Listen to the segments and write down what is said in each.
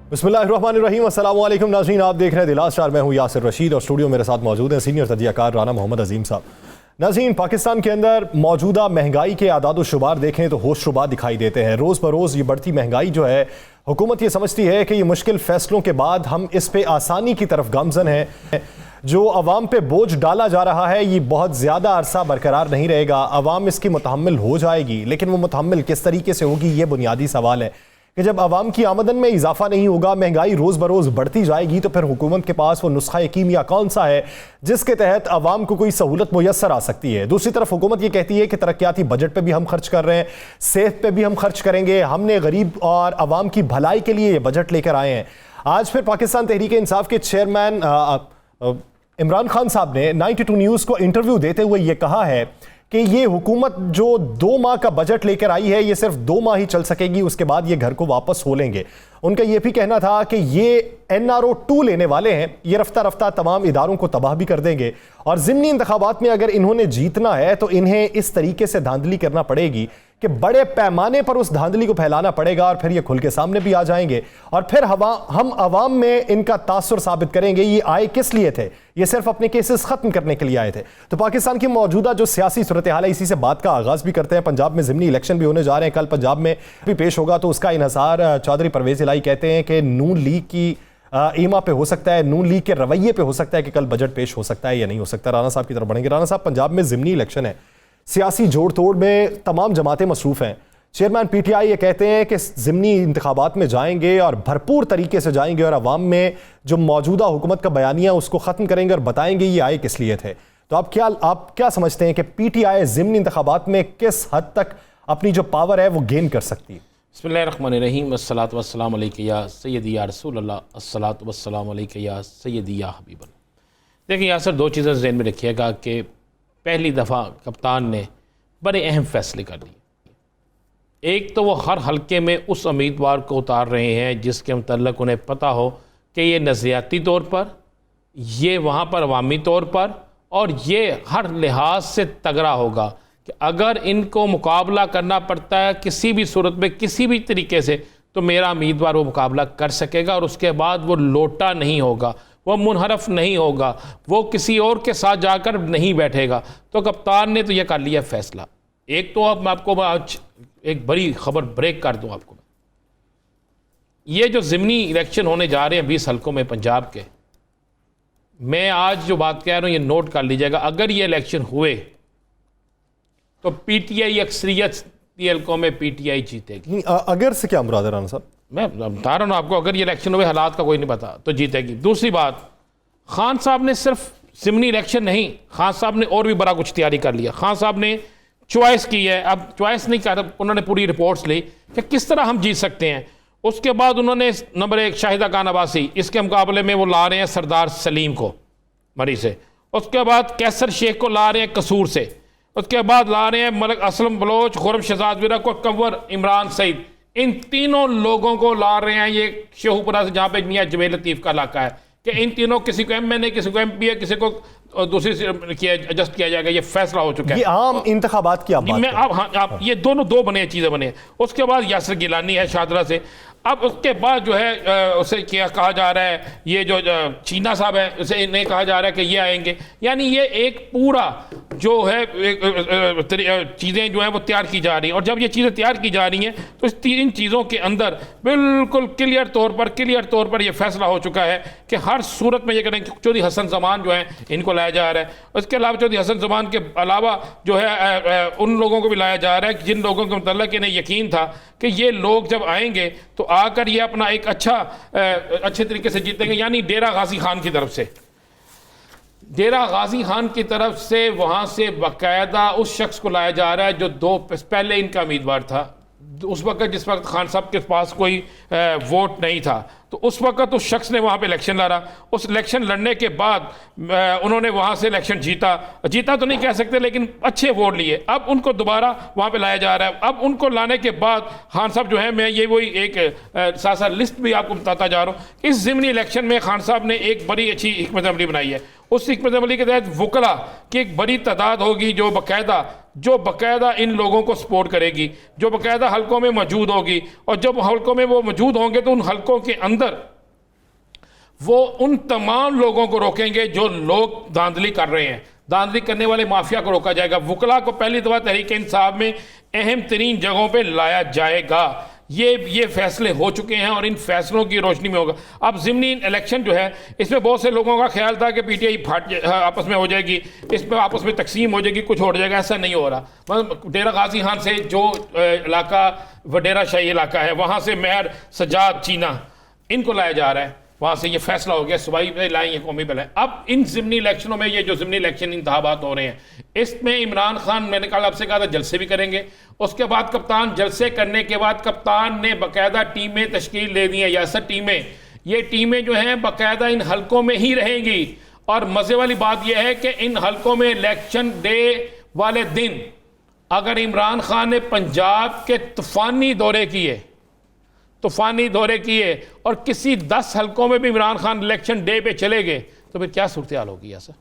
बिस्मिल्लाहिर्रहमानिर्रहीम। अस्सलाम वालेकुम नाज़रीन, आप देख रहे हैं दिलास चार। मैं हूँ यासिर रशीद और स्टूडियो मेरे साथ मौजूद हैं सीनियर तजियाकार राना मोहम्मद अजीम साहब। नाज़रीन, पाकिस्तान के अंदर मौजूदा महंगाई के आदाद शुमार देखें तो होशरुबा दिखाई देते हैं। रोज़ बरोज़ ये बढ़ती महंगाई जो है, हुकूमत ये समझती है कि ये मुश्किल फ़ैसलों के बाद हम इस पे आसानी की तरफ गामज़न है। जो अवाम पे बोझ डाला जा रहा है ये बहुत ज़्यादा अरसा बरकरार नहीं रहेगा। अवाम इसकी मुतहम्मिल हो जाएगी, लेकिन वो मुतहम्मिल किस तरीके से होगी ये बुनियादी सवाल है कि जब आवाम की आमदन में इजाफा नहीं होगा, महंगाई रोज़ बरोज़ बढ़ती जाएगी, तो फिर हुकूमत के पास वो नुस्खा कीमिया कौन सा है जिसके तहत आवाम को कोई सहूलत मुयस्सर आ सकती है। दूसरी तरफ हुकूमत ये कहती है कि तरक्याती बजट पे भी हम खर्च कर रहे हैं, सेहत पे भी हम खर्च करेंगे, हमने गरीब और आवाम की भलाई के लिए ये बजट लेकर आए हैं। आज फिर पाकिस्तान तहरीक इंसाफ के चेयरमैन इमरान खान साहब ने 92 न्यूज़ को इंटरव्यू देते हुए ये कहा है कि ये हुकूमत जो 2 माह का बजट लेकर आई है ये सिर्फ 2 माह ही चल सकेगी, उसके बाद ये घर को वापस हो लेंगे। उनका ये भी कहना था कि ये NRO 2 लेने वाले हैं, ये रफ्ता रफ्ता तमाम इदारों को तबाह भी कर देंगे और ज़िमनी इंतखाबात में अगर इन्होंने जीतना है तो इन्हें इस तरीके से धांधली करना पड़ेगी कि बड़े पैमाने पर उस धांधली को फैलाना पड़ेगा और फिर ये खुल के सामने भी आ जाएंगे और फिर हम अवाम में इनका तासुर साबित करेंगे ये आए किस लिए थे, ये सिर्फ अपने केसेस खत्म करने के लिए आए थे। तो पाकिस्तान की मौजूदा जो सियासी सूरत हाल है, इसी से बात का आगाज भी करते हैं। पंजाब में ज़िमनी इलेक्शन भी होने जा रहे हैं, कल पंजाब में भी पेश होगा, तो उसका इन्हसार चौधरी परवेज़ इलाही कहते हैं कि नून लीग की ईमा पे हो सकता है, नून लीग के रवैये पे हो सकता है कि कल बजट पेश हो सकता है या नहीं हो सकता। राना साहब की तरफ बढ़ेंगे। राना साहब, पंजाब में ज़िमनी इलेक्शन है, सियासी जोड़ तोड़ में तमाम जमातें मसरूफ़ हैं। चेयरमैन PTI ये कहते हैं कि ज़िमनी इंतखाबात में जाएंगे और भरपूर तरीके से जाएंगे और अवाम में जो मौजूदा हुकूमत का बयानिया उसको ख़त्म करेंगे और बताएंगे ये आए किस लिए थे। तो आप क्या समझते हैं कि PTI ज़िमनी इंतखाबात में किस हद तक अपनी जो पावर है वो गेन कर सकती है? बिस्मिल्लाहिर्रहमानिर्रहीम, अस्सलातु वस्सलामु अलैका या सय्यदी या रसूलल्लाह, अस्सलातु वस्सलामु अलैका या सय्यदी या हबीबल्लाह। देखिए यासर, 2 चीज़ें ज़हन में रखिएगा कि पहली दफ़ा कप्तान ने बड़े अहम फैसले कर लिए। एक तो वो हर हलके में उस उम्मीदवार को उतार रहे हैं जिसके मतलब उन्हें पता हो कि ये नज़रियाती तौर पर, ये वहाँ पर अवामी तौर पर और ये हर लिहाज से तगड़ा होगा कि अगर इनको मुकाबला करना पड़ता है किसी भी सूरत में, किसी भी तरीके से, तो मेरा उम्मीदवार वो मुकाबला कर सकेगा और उसके बाद वो लोटा नहीं होगा, वो मुनहरफ नहीं होगा, वो किसी और के साथ जाकर नहीं बैठेगा। तो कप्तान ने तो ये कर लिया फैसला। एक तो अब मैं आपको आज एक बड़ी खबर ब्रेक कर दूं आपको। ये जो ज़िमनी इलेक्शन होने जा रहे हैं 20 हलकों में पंजाब के, मैं आज जो बात कह रहा हूँ ये नोट कर लीजिएगा। अगर ये इलेक्शन हुए तो PTI अक्सरियत हलकों में PTI जीतेगी। अगर से क्या मुराद है राना साहब? मैं बता रहा हूँ आपको, अगर ये इलेक्शन हुए, हालात का कोई नहीं पता, तो जीतेगी। दूसरी बात, खान साहब ने सिर्फ ज़िमनी इलेक्शन नहीं, खान साहब ने और भी बड़ा कुछ तैयारी कर लिया। खान साहब ने चॉइस की है। अब चॉइस नहीं कर, उन्होंने पूरी रिपोर्ट्स ली कि किस तरह हम जीत सकते हैं। उसके बाद उन्होंने नंबर 1 शाहिदा खान अब्बासी, इसके मुकाबले में वो ला रहे हैं सरदार सलीम को मरी से। उसके बाद कैसर शेख को ला रहे हैं कसूर से। उसके बाद ला रहे हैं मलिक असलम बलोच, खुरम शहजाद वीरा को, कंवर इमरान सईद। इन तीनों लोगों को ला रहे हैं ये शेखुपुरा से, जहाँ पे मियाँ जवेद लतीफ़ का इलाका है, कि इन तीनों, किसी को MNA, किसी को MP है, किसी को दूसरी किया एडजस्ट किया जाएगा। ये फैसला हो चुका है। ये आम इंतखाबात की आप आप ये दोनों बने चीज़ें बने। उसके बाद यासिर गिलानी है शाहदरा से। अब उसके बाद जो है उसे क्या कहा जा रहा है, ये जो चीना साहब है उसे इन्हें कहा जा रहा है कि ये आएंगे। यानी ये एक पूरा जो है चीज़ें जो हैं वो तैयार की जा रही हैं। और जब ये चीज़ें तैयार की जा रही हैं तो इस 3 चीज़ों के अंदर बिल्कुल क्लियर तौर पर यह फैसला हो चुका है कि हर सूरत में ये करें कि चौधरी हसन ज़मान जो है इनको लाया जा रहा है। उसके अलावा चौधरी हसन ज़मान के अलावा जो है उन लोगों को भी लाया जा रहा है जिन लोगों के मतलब इन्हें यकीन था कि ये लोग जब आएंगे तो आकर ये अपना एक अच्छे तरीके से जीतेंगे। यानी डेरा गाजी खान की तरफ से, डेरा गाजी खान की तरफ से वहाँ से बाकायदा उस शख्स को लाया जा रहा है जो 2 पहले इनका उम्मीदवार था। उस वक्त जिस वक्त खान साहब के पास कोई वोट नहीं था, तो उस वक्त उस शख्स ने वहाँ पे इलेक्शन लड़ा। उस इलेक्शन लड़ने के बाद उन्होंने वहाँ से इलेक्शन जीता तो नहीं कह सकते, लेकिन अच्छे वोट लिए। अब उनको दोबारा वहाँ पे लाया जा रहा है। अब उनको लाने के बाद खान साहब जो है, मैं ये वही एक साथ लिस्ट भी आपको बताता जा रहा हूँ। इस ज़िमनी इलेक्शन में खान साहब ने एक बड़ी अच्छी हिकमत अमली बनाई है। उस हिकमत अमली के तहत वकला की एक बड़ी तादाद होगी जो बाकायदा इन लोगों को सपोर्ट करेगी, जो बाकायदा हलकों में मौजूद होगी, और जब हलकों में वो मौजूद होंगे तो उन हलकों के अंदर वो उन तमाम लोगों को रोकेंगे जो लोग धांधली कर रहे हैं। धांधली करने वाले माफिया को रोका जाएगा। वकला को पहली दफ़ा तहरीक इंसाफ में अहम तरीन जगहों पर लाया जाएगा। ये फैसले हो चुके हैं और इन फैसलों की रोशनी में होगा। अब ज़िमनी इलेक्शन जो है, इसमें बहुत से लोगों का ख्याल था कि पीटीआई आपस में हो जाएगी, इसमें आपस में तकसीम हो जाएगी, कुछ हो जाएगा। ऐसा नहीं हो रहा। मतलब डेरा गाजी खान से जो इलाका वडेरा शाही इलाका है, वहाँ से मेयर सजाद चीना इनको लाया जा रहा है। वहाँ से ये फैसला हो गया, सूबाई पे लाएँ, ये कौमी पे लाएँ। अब इन ज़िमनी इलेक्शनों में, ये जो ज़िमनी इलेक्शन इंतखाबात हो रहे हैं, इसमें इमरान खान, मैंने कल आपसे कहा था, जलसे भी करेंगे। उसके बाद कप्तान, जलसे करने के बाद कप्तान ने बाकायदा टीमें तश्कील दे दी हैं, यासर टीमें। ये टीमें जो हैं बाकायदा इन हलकों में ही रहेंगी। और मज़े वाली बात यह है कि इन हलकों में इलेक्शन डे वाले दिन अगर इमरान खान ने पंजाब के तूफ़ानी दौरे किए और किसी 10 हलकों में भी इमरान खान इलेक्शन डे पे चले गए, तो फिर क्या सूरत हाल होगी? ऐसा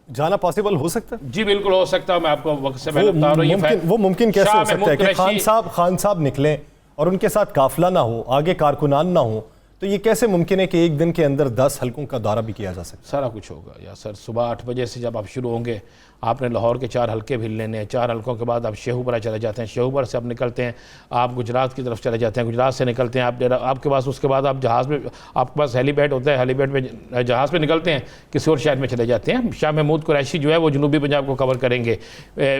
जाना पॉसिबल हो सकता है? जी बिल्कुल हो सकता है। मैं आपको वक्त से पहले बता रहा हूं, वो मुमकिन कैसे हो सकता है कि खान साहब निकलें और उनके साथ काफिला ना हो, आगे कारकुनान ना हो, तो ये कैसे मुमकिन है कि एक दिन के अंदर 10 हलकों का दौरा भी किया जा सकता? सारा कुछ होगा या सर। सुबह 8 बजे से जब आप शुरू होंगे, आपने लाहौर के 4 हलके भी लेने हैं। 4 हलकों के बाद आप शेहूपुरा चले जाते हैं, शेहूपुरा से आप निकलते हैं, आप गुजरात की तरफ चले जाते हैं, गुजरात से निकलते हैं आप आपके पास, उसके बाद आप जहाज़ में, आपके पास हेलीपैड होता है, हेलीपैड में जहाज़ पे निकलते हैं, किसी और शहर में चले जाते हैं। शाह महमूद कुरैशी जो है वो जनूबी पंजाब को कवर करेंगे,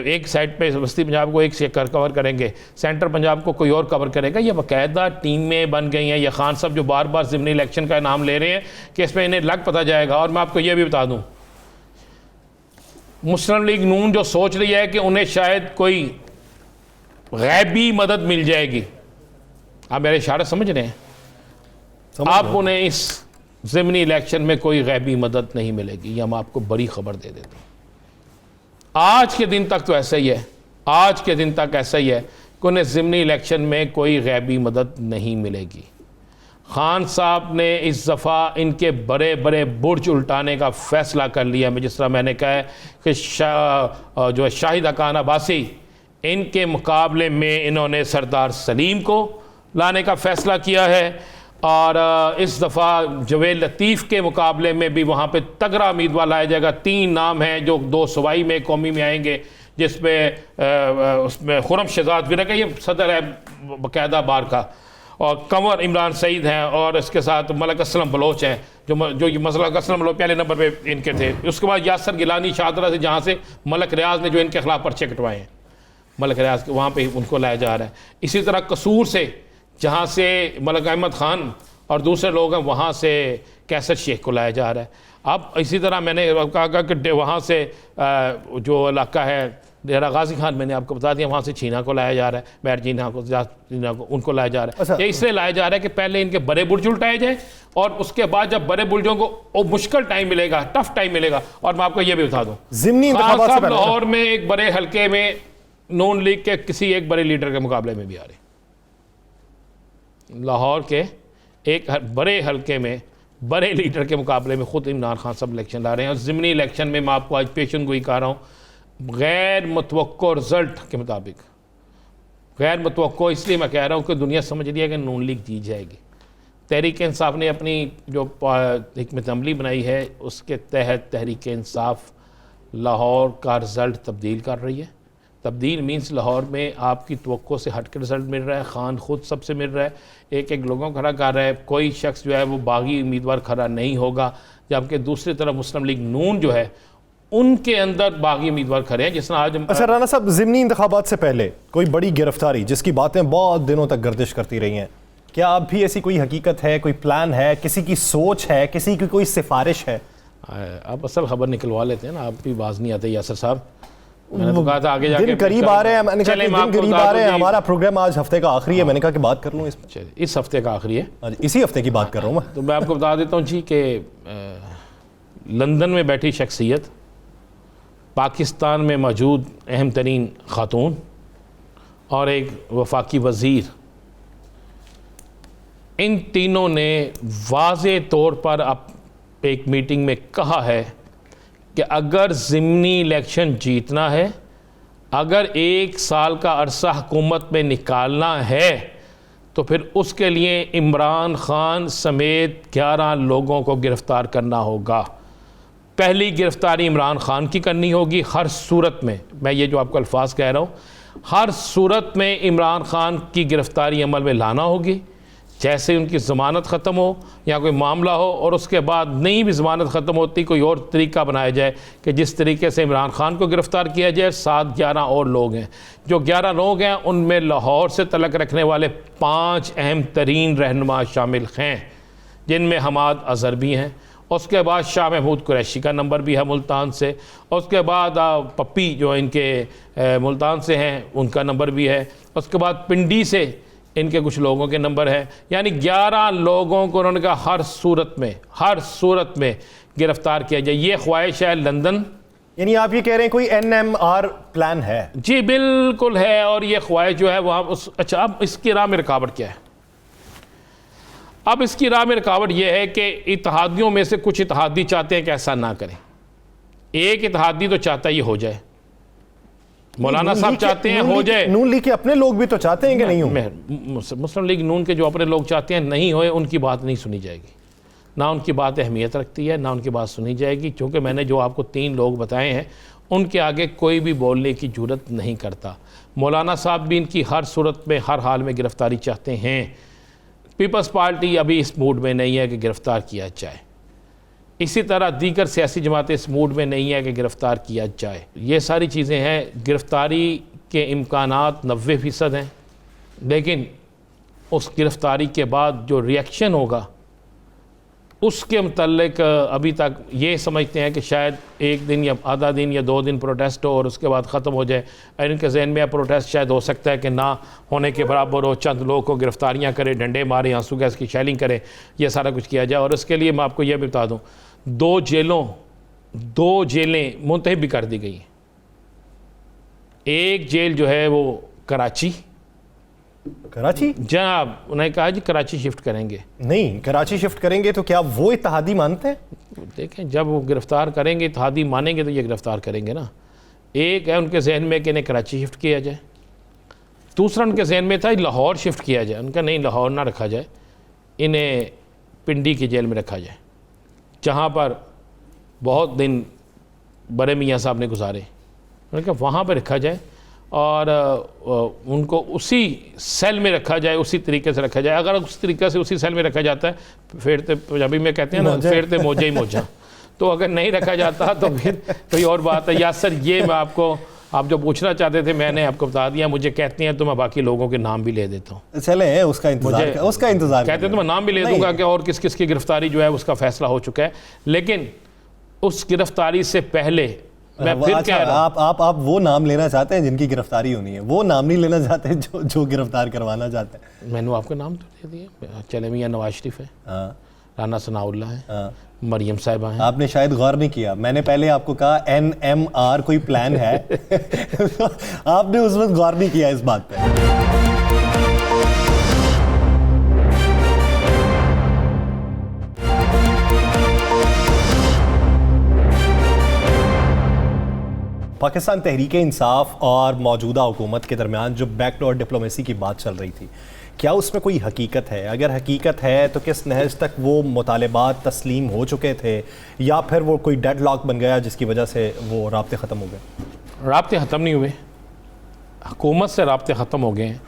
एक साइड पर वस्ती पंजाब को एक से कवर करेंगे, सेंटर पंजाब को कोई और कवर करेगा। ये बाकायदा टीमें बन गई हैं। ये खान साहब जो बार बार ज़िमनी इलेक्शन का नाम ले रहे हैं कि इसमें इन्हें लग पता जाएगा। और मैं आपको ये भी बता दूँ, मुस्लिम लीग नून जो सोच रही है कि उन्हें शायद कोई गैबी मदद मिल जाएगी, आप मेरे इशारे समझ रहे हैं? आप उन्हें इस ज़िमनी इलेक्शन में कोई गैबी मदद नहीं मिलेगी। ये हम आपको बड़ी खबर दे देते हैं। आज के दिन तक तो ऐसा ही है, आज के दिन तक ऐसा ही है कि उन्हें ज़िमनी इलेक्शन में कोई गैबी मदद नहीं मिलेगी। खान साहब ने इस दफ़ा इनके बड़े बड़े बुर्ज उल्टाने का फ़ैसला कर लिया। मैं जिस तरह मैंने कहा है कि जो है शाहिद अकान अब्बासी, इनके मुकाबले में इन्होंने सरदार सलीम को लाने का फ़ैसला किया है। और इस दफ़ा जवेद लतीफ़ के मुकाबले में भी वहाँ पे तगड़ा उम्मीदवार लाया जाएगा। 3 नाम हैं जो 2 सूबाई में, कौमी में आएंगे, जिसमें उसमें खुरम शहजाद विरक, ये सदर है बाकायदा बार का, और कंवर इमरान सईद हैं, और इसके साथ मलक असलम बलोच हैं, जो मलक असलम बलोच पहले नंबर पे इनके थे। उसके बाद यासर गिलानी शाहदरा से, जहाँ से मलक रियाज ने जो इनके खिलाफ पर्चे कटवाए हैं, मलक रियाज के वहाँ पे उनको लाया जा रहा है। इसी तरह कसूर से, जहाँ से मलक अहमद ख़ान और दूसरे लोग हैं, वहाँ से कैसर शेख को लाया जा रहा है। अब इसी तरह मैंने कहा कि वहाँ से जो इलाका है डेरा गाजी खान, मैंने आपको बता दिया, वहाँ से छीना को लाया जा रहा है, बैर जीना को उनको लाया जा रहा है। अच्छा। ये इसलिए लाया जा रहा है कि पहले इनके बड़े बुर्ज उल्टाए जाए, और उसके बाद जब बड़े बुर्जों को मुश्किल टाइम मिलेगा, टफ टाइम मिलेगा। और मैं आपको ये भी बता दूँ, लाहौर में एक बड़े हल्के में नून लीग के किसी एक बड़े लीडर के मुकाबले में भी आ रहे, लाहौर के एक बड़े हल्के में बड़े लीडर के मुकाबले में खुद इमरान खान साहब इलेक्शन ला रहे हैं। और ज़िमनी इलेक्शन में मैं आपको आज पेशन गोई कह रहा हूँ, गैर मुतवक्को रिजल्ट के मुताबिक, गैर मुतवक्को इसलिए मैं कह रहा हूँ कि दुनिया समझ रही है कि नून लीग जीत जाएगी। तहरीक इंसाफ ने अपनी जो हिकमत अमली बनाई है, उसके तहत तहरीक इंसाफ लाहौर का रिज़ल्ट तब्दील कर रही है। तब्दील मीन्स लाहौर में आपकी तवक्को से हट के रिज़ल्ट मिल रहा है। खान खुद सबसे मिल रहा है, एक एक लोगों खड़ा कर रहा है, कोई शख्स जो है वो बागी उम्मीदवार खड़ा नहीं होगा। जबकि दूसरी तरफ मुस्लिम लीग नून जो है, उनके अंदर बागी उम्मीदवार खड़े हैं। जिस तरह आज अच्छा राना साहब, ज़िमनी इंतखाबात से पहले कोई बड़ी गिरफ्तारी जिसकी बातें बहुत दिनों तक गर्दिश करती रही हैं, क्या अब भी ऐसी कोई हकीकत है, कोई प्लान है, किसी की सोच है, किसी की कोई सिफारिश है? आप असल खबर निकलवा लेते हैं ना, आप भी बाज नहीं आते यासर साहब। मैंने तो कहा था आगे जाके दिन करीब आ रहे हैं, मैंने कहा दिन करीब आ रहे हैं, हमारा प्रोग्राम आज हफ्ते का आखिरी है, मैंने कहा कि बात कर लूँ इसमें। इस हफ्ते का आखिरी है, इसी हफ्ते की बात कर रहा हूँ मैं। तो मैं आपको बता देता हूँ जी कि लंदन में बैठी शख्सियत, पाकिस्तान में मौजूद अहम तरीन खातून और एक वफाकी वज़ीर, इन तीनों ने वाज़े तौर पर एक मीटिंग में कहा है कि अगर ज़िमनी इलेक्शन जीतना है, अगर 1 साल का अरसा हुकूमत में निकालना है, तो फिर उसके लिए इमरान खान समेत 11 लोगों को गिरफ़्तार करना होगा। पहली गिरफ़्तारी इमरान खान की करनी होगी हर सूरत में। मैं ये जो आपको अल्फाज कह रहा हूँ, हर सूरत में इमरान खान की गिरफ़्तारी अमल में लाना होगी, जैसे उनकी ज़मानत ख़त्म हो या कोई मामला हो, और उसके बाद नहीं भी ज़मानत ख़त्म होती, कोई और तरीका बनाया जाए कि जिस तरीके से इमरान खान को गिरफ़्तार किया जाए। 7-11 और लोग हैं। जो 11 लोग हैं उनमें लाहौर से तलक रखने वाले 5 अहम तरीन रहनुमा शामिल हैं, जिनमें हमाद अज़हर भी हैं। उसके बाद शाह महमूद कुरैशी का नंबर भी है मुल्तान से। उसके बाद पप्पी जो इनके मुल्तान से हैं उनका नंबर भी है। उसके बाद पिंडी से इनके कुछ लोगों के नंबर हैं। यानी 11 लोगों को उन्होंने कहा हर सूरत में गिरफ़्तार किया जाए। ये ख्वाहिश है लंदन। यानी आप ये कह रहे हैं कोई NMR प्लान है? जी बिल्कुल है। और ये ख्वाहिश जो है वहाँ अच्छा, अब इसकी राह में रुकावट क्या है? अब इसकी राह में रुकावट यह है कि इत्तेहादियों में से कुछ इत्तेहादी चाहते हैं कि ऐसा ना करें। एक इत्तेहादी तो चाहता ये हो जाए, मौलाना साहब चाहते हैं हो जाए। नून लीग के अपने लोग भी तो चाहते हैं कि नहीं हो? मुस्लिम लीग नून के जो अपने लोग चाहते हैं नहीं होए, उनकी बात नहीं सुनी जाएगी, ना उनकी बात अहमियत रखती है, ना उनकी बात सुनी जाएगी। क्योंकि मैंने जो आपको 3 लोग बताए हैं उनके आगे कोई भी बोलने की जुर्रत नहीं करता। मौलाना साहब भी इनकी हर सूरत में हर हाल में गिरफ़्तारी चाहते हैं। पीपल्स पार्टी अभी इस मूड में नहीं है कि गिरफ़्तार किया जाए। इसी तरह दीगर सियासी जमातें इस मूड में नहीं है कि गिरफ़्तार किया जाए। ये सारी चीज़ें हैं। गिरफ़्तारी के इम्कानात 90% हैं, लेकिन उस गिरफ़्तारी के बाद जो रिएक्शन होगा उसके मुतल्लिक अभी तक ये समझते हैं कि शायद 1 दिन या आधा दिन या 2 दिन प्रोटेस्ट हो और उसके बाद ख़त्म हो जाए। और इनके जहन में प्रोटेस्ट शायद हो सकता है कि ना होने के बराबर हो, चंद लोगों को गिरफ़्तारियाँ करें, डंडे मारें, आंसू गैस की शैलिंग करें, ये सारा कुछ किया जाए। और उसके लिए मैं आपको यह भी बता दूँ, 2 जेलें मुंतहब भी कर दी गई हैं। एक जेल जो है वो कराची जनाब, उन्हें कहा जी कराची शिफ्ट करेंगे। नहीं, कराची शिफ्ट करेंगे तो क्या वो इत्तेहादी मानते हैं? देखें, जब वो गिरफ़्तार करेंगे, इत्तेहादी मानेंगे तो ये गिरफ़्तार करेंगे ना। एक है उनके जहन में कि इन्हें कराची शिफ्ट किया जाए, दूसरा उनके जहन में था लाहौर शिफ्ट किया जाए। उनका नहीं, लाहौर ना रखा जाए, इन्हें पिंडी की जेल में रखा जाए, जहाँ पर बहुत दिन बड़े मियाँ साहब ने गुजारे। उन्होंने कहा वहाँ पर रखा जाए और उनको उसी सेल में रखा जाए, उसी तरीके से रखा जाए। अगर उस तरीके से उसी सेल में रखा जाता है, फेरते पंजाबी में कहते हैं ना, फेरते मोजा ही मोजा। तो अगर नहीं रखा जाता तो फिर कोई और बात है। या सर, ये मैं आपको, आप जो पूछना चाहते थे मैंने आपको बता दिया। मुझे कहते हैं तो मैं बाकी लोगों के नाम भी ले देता हूँ। चले उसका इंतजार कहते हैं तो मैं नाम भी ले दूंगा कि और किस किस की गिरफ्तारी जो है उसका फैसला हो चुका है। लेकिन उस गिरफ्तारी से पहले मैं फिर अच्छा, कह रहा हूं, आप वो नाम लेना चाहते हैं जिनकी गिरफ्तारी होनी है, वो नाम नहीं लेना चाहते जो गिरफ्तार करवाना चाहते हैं। मैंने आपको नाम तो दे दिए। चले मियाँ नवाज शरीफ है, राना सनाउल्ला है, मरियम साहिबा हैं। आपने शायद गौर नहीं किया, मैंने पहले आपको कहा NMR कोई प्लान है। आपने उस वक्त गौर नहीं किया इस बात पे। पाकिस्तान तहरीक इंसाफ और मौजूदा हुकूमत के दरमियान जो बैकडोर डिप्लोमेसी की बात चल रही थी, क्या उसमें कोई हकीकत है? अगर हकीकत है तो किस नहज तक वो मुतालबात तस्लीम हो चुके थे, या फिर वो कोई डेडलॉक बन गया जिसकी वजह से वो राब्ते ख़त्म हो गए? राब्ते ख़त्म नहीं हुए, हुकूमत से राब्ते ख़त्म हो गए हैं,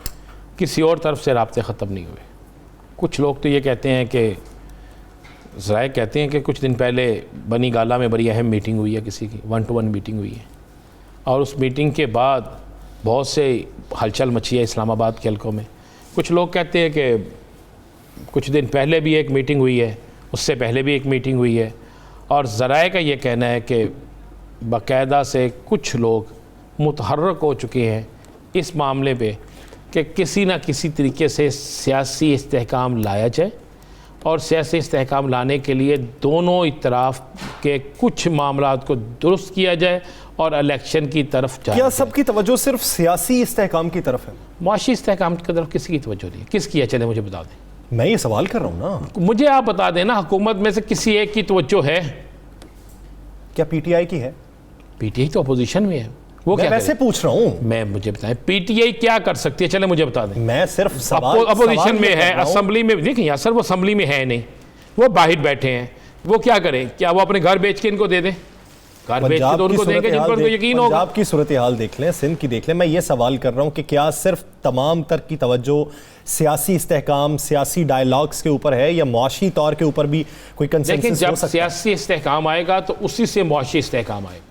किसी और तरफ से राब्ते ख़त्म नहीं हुए। कुछ लोग तो ये कहते हैं कि ज़राए कहते हैं कि कुछ दिन पहले बनी गाला में बड़ी अहम मीटिंग हुई है, किसी की 1-to-1 मीटिंग हुई है, और उस मीटिंग के बाद बहुत से हलचल मची है इस्लामाबाद के हलकों में। कुछ लोग कहते हैं कि कुछ दिन पहले भी एक मीटिंग हुई है, उससे पहले भी एक मीटिंग हुई है, और ज़राए का ये कहना है कि बाकायदा से कुछ लोग मुतहर्रक हो चुके हैं इस मामले पे कि किसी न किसी तरीके से सियासी इस्तेहकाम लाया जाए, और सियासी इस्तेहकाम लाने के लिए दोनों इतराफ़ के कुछ मामलात को दुरुस्त किया जाए और इलेक्शन की तरफ जाए। क्या सबकी तवज्जो सिर्फ सियासी इस्तेहकाम की तरफ है? मुआशी इस्तेहकाम की तरफ किसी की तवज्जो नहीं है। किसकी है? चले मुझे बता दें। मैं ये सवाल कर रहा हूँ ना, मुझे आप बता देना हुकूमत में से किसी एक की तवज्जो है? क्या पीटीआई की है? पीटीआई तो अपोजिशन में है, वो मैं क्या वैसे पूछ रहा हूँ, मैं मुझे बताएं पीटीआई क्या कर सकती है, चले मुझे बता दें। मैं सिर्फ सवाल अपोजिशन में ये कर है, रहा हूँ। असेंबली में, देखिए यार सर वो असेंबली में है नहीं, वो बाहर बैठे हैं, वो क्या करें? क्या वो अपने घर बेच के इनको दे दें? घर बेच के तो उनको देंगे जिन पर उनको यकीन होगा। पंजाब की सूरत हाल देख लें, सिंध की देख लें। मैं ये सवाल कर रहा हूँ कि क्या सिर्फ तमाम तर की तवज्जो सियासी इस्तेहकाम, सियासी डायलॉग्स के ऊपर है, या मुआशी तौर के ऊपर भी कोई लेकिन कंसेंसस जब हो सकता है? सियासी इस्तेहकाम आएगा तो उसी से मुआशी इस्तेहकाम आएगा।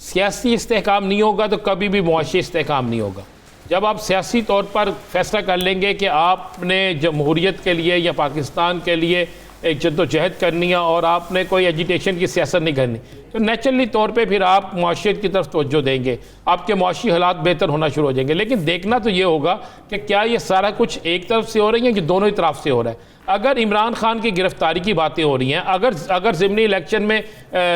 सियासी इस्तेहकाम नहीं होगा तो कभी भी मुआशी इस्तेहकाम नहीं होगा। जब आप सियासी तौर पर फैसला कर लेंगे कि आपने जमहूरियत के लिए या पाकिस्तान के लिए एक जद्दोजहद करनी है और आपने कोई एजिटेशन की सियासत नहीं करनी, तो नेचुरली तौर पे फिर आप मुआशियत की तरफ तवज्जो देंगे, आपके मुआशी हालात बेहतर होना शुरू हो जाएंगे। लेकिन देखना तो ये होगा कि क्या ये सारा कुछ एक तरफ से हो रही है कि दोनों ही तरफ से हो रहा है। अगर इमरान खान की गिरफ्तारी की बातें हो रही हैं, अगर ज़िमनी इलेक्शन में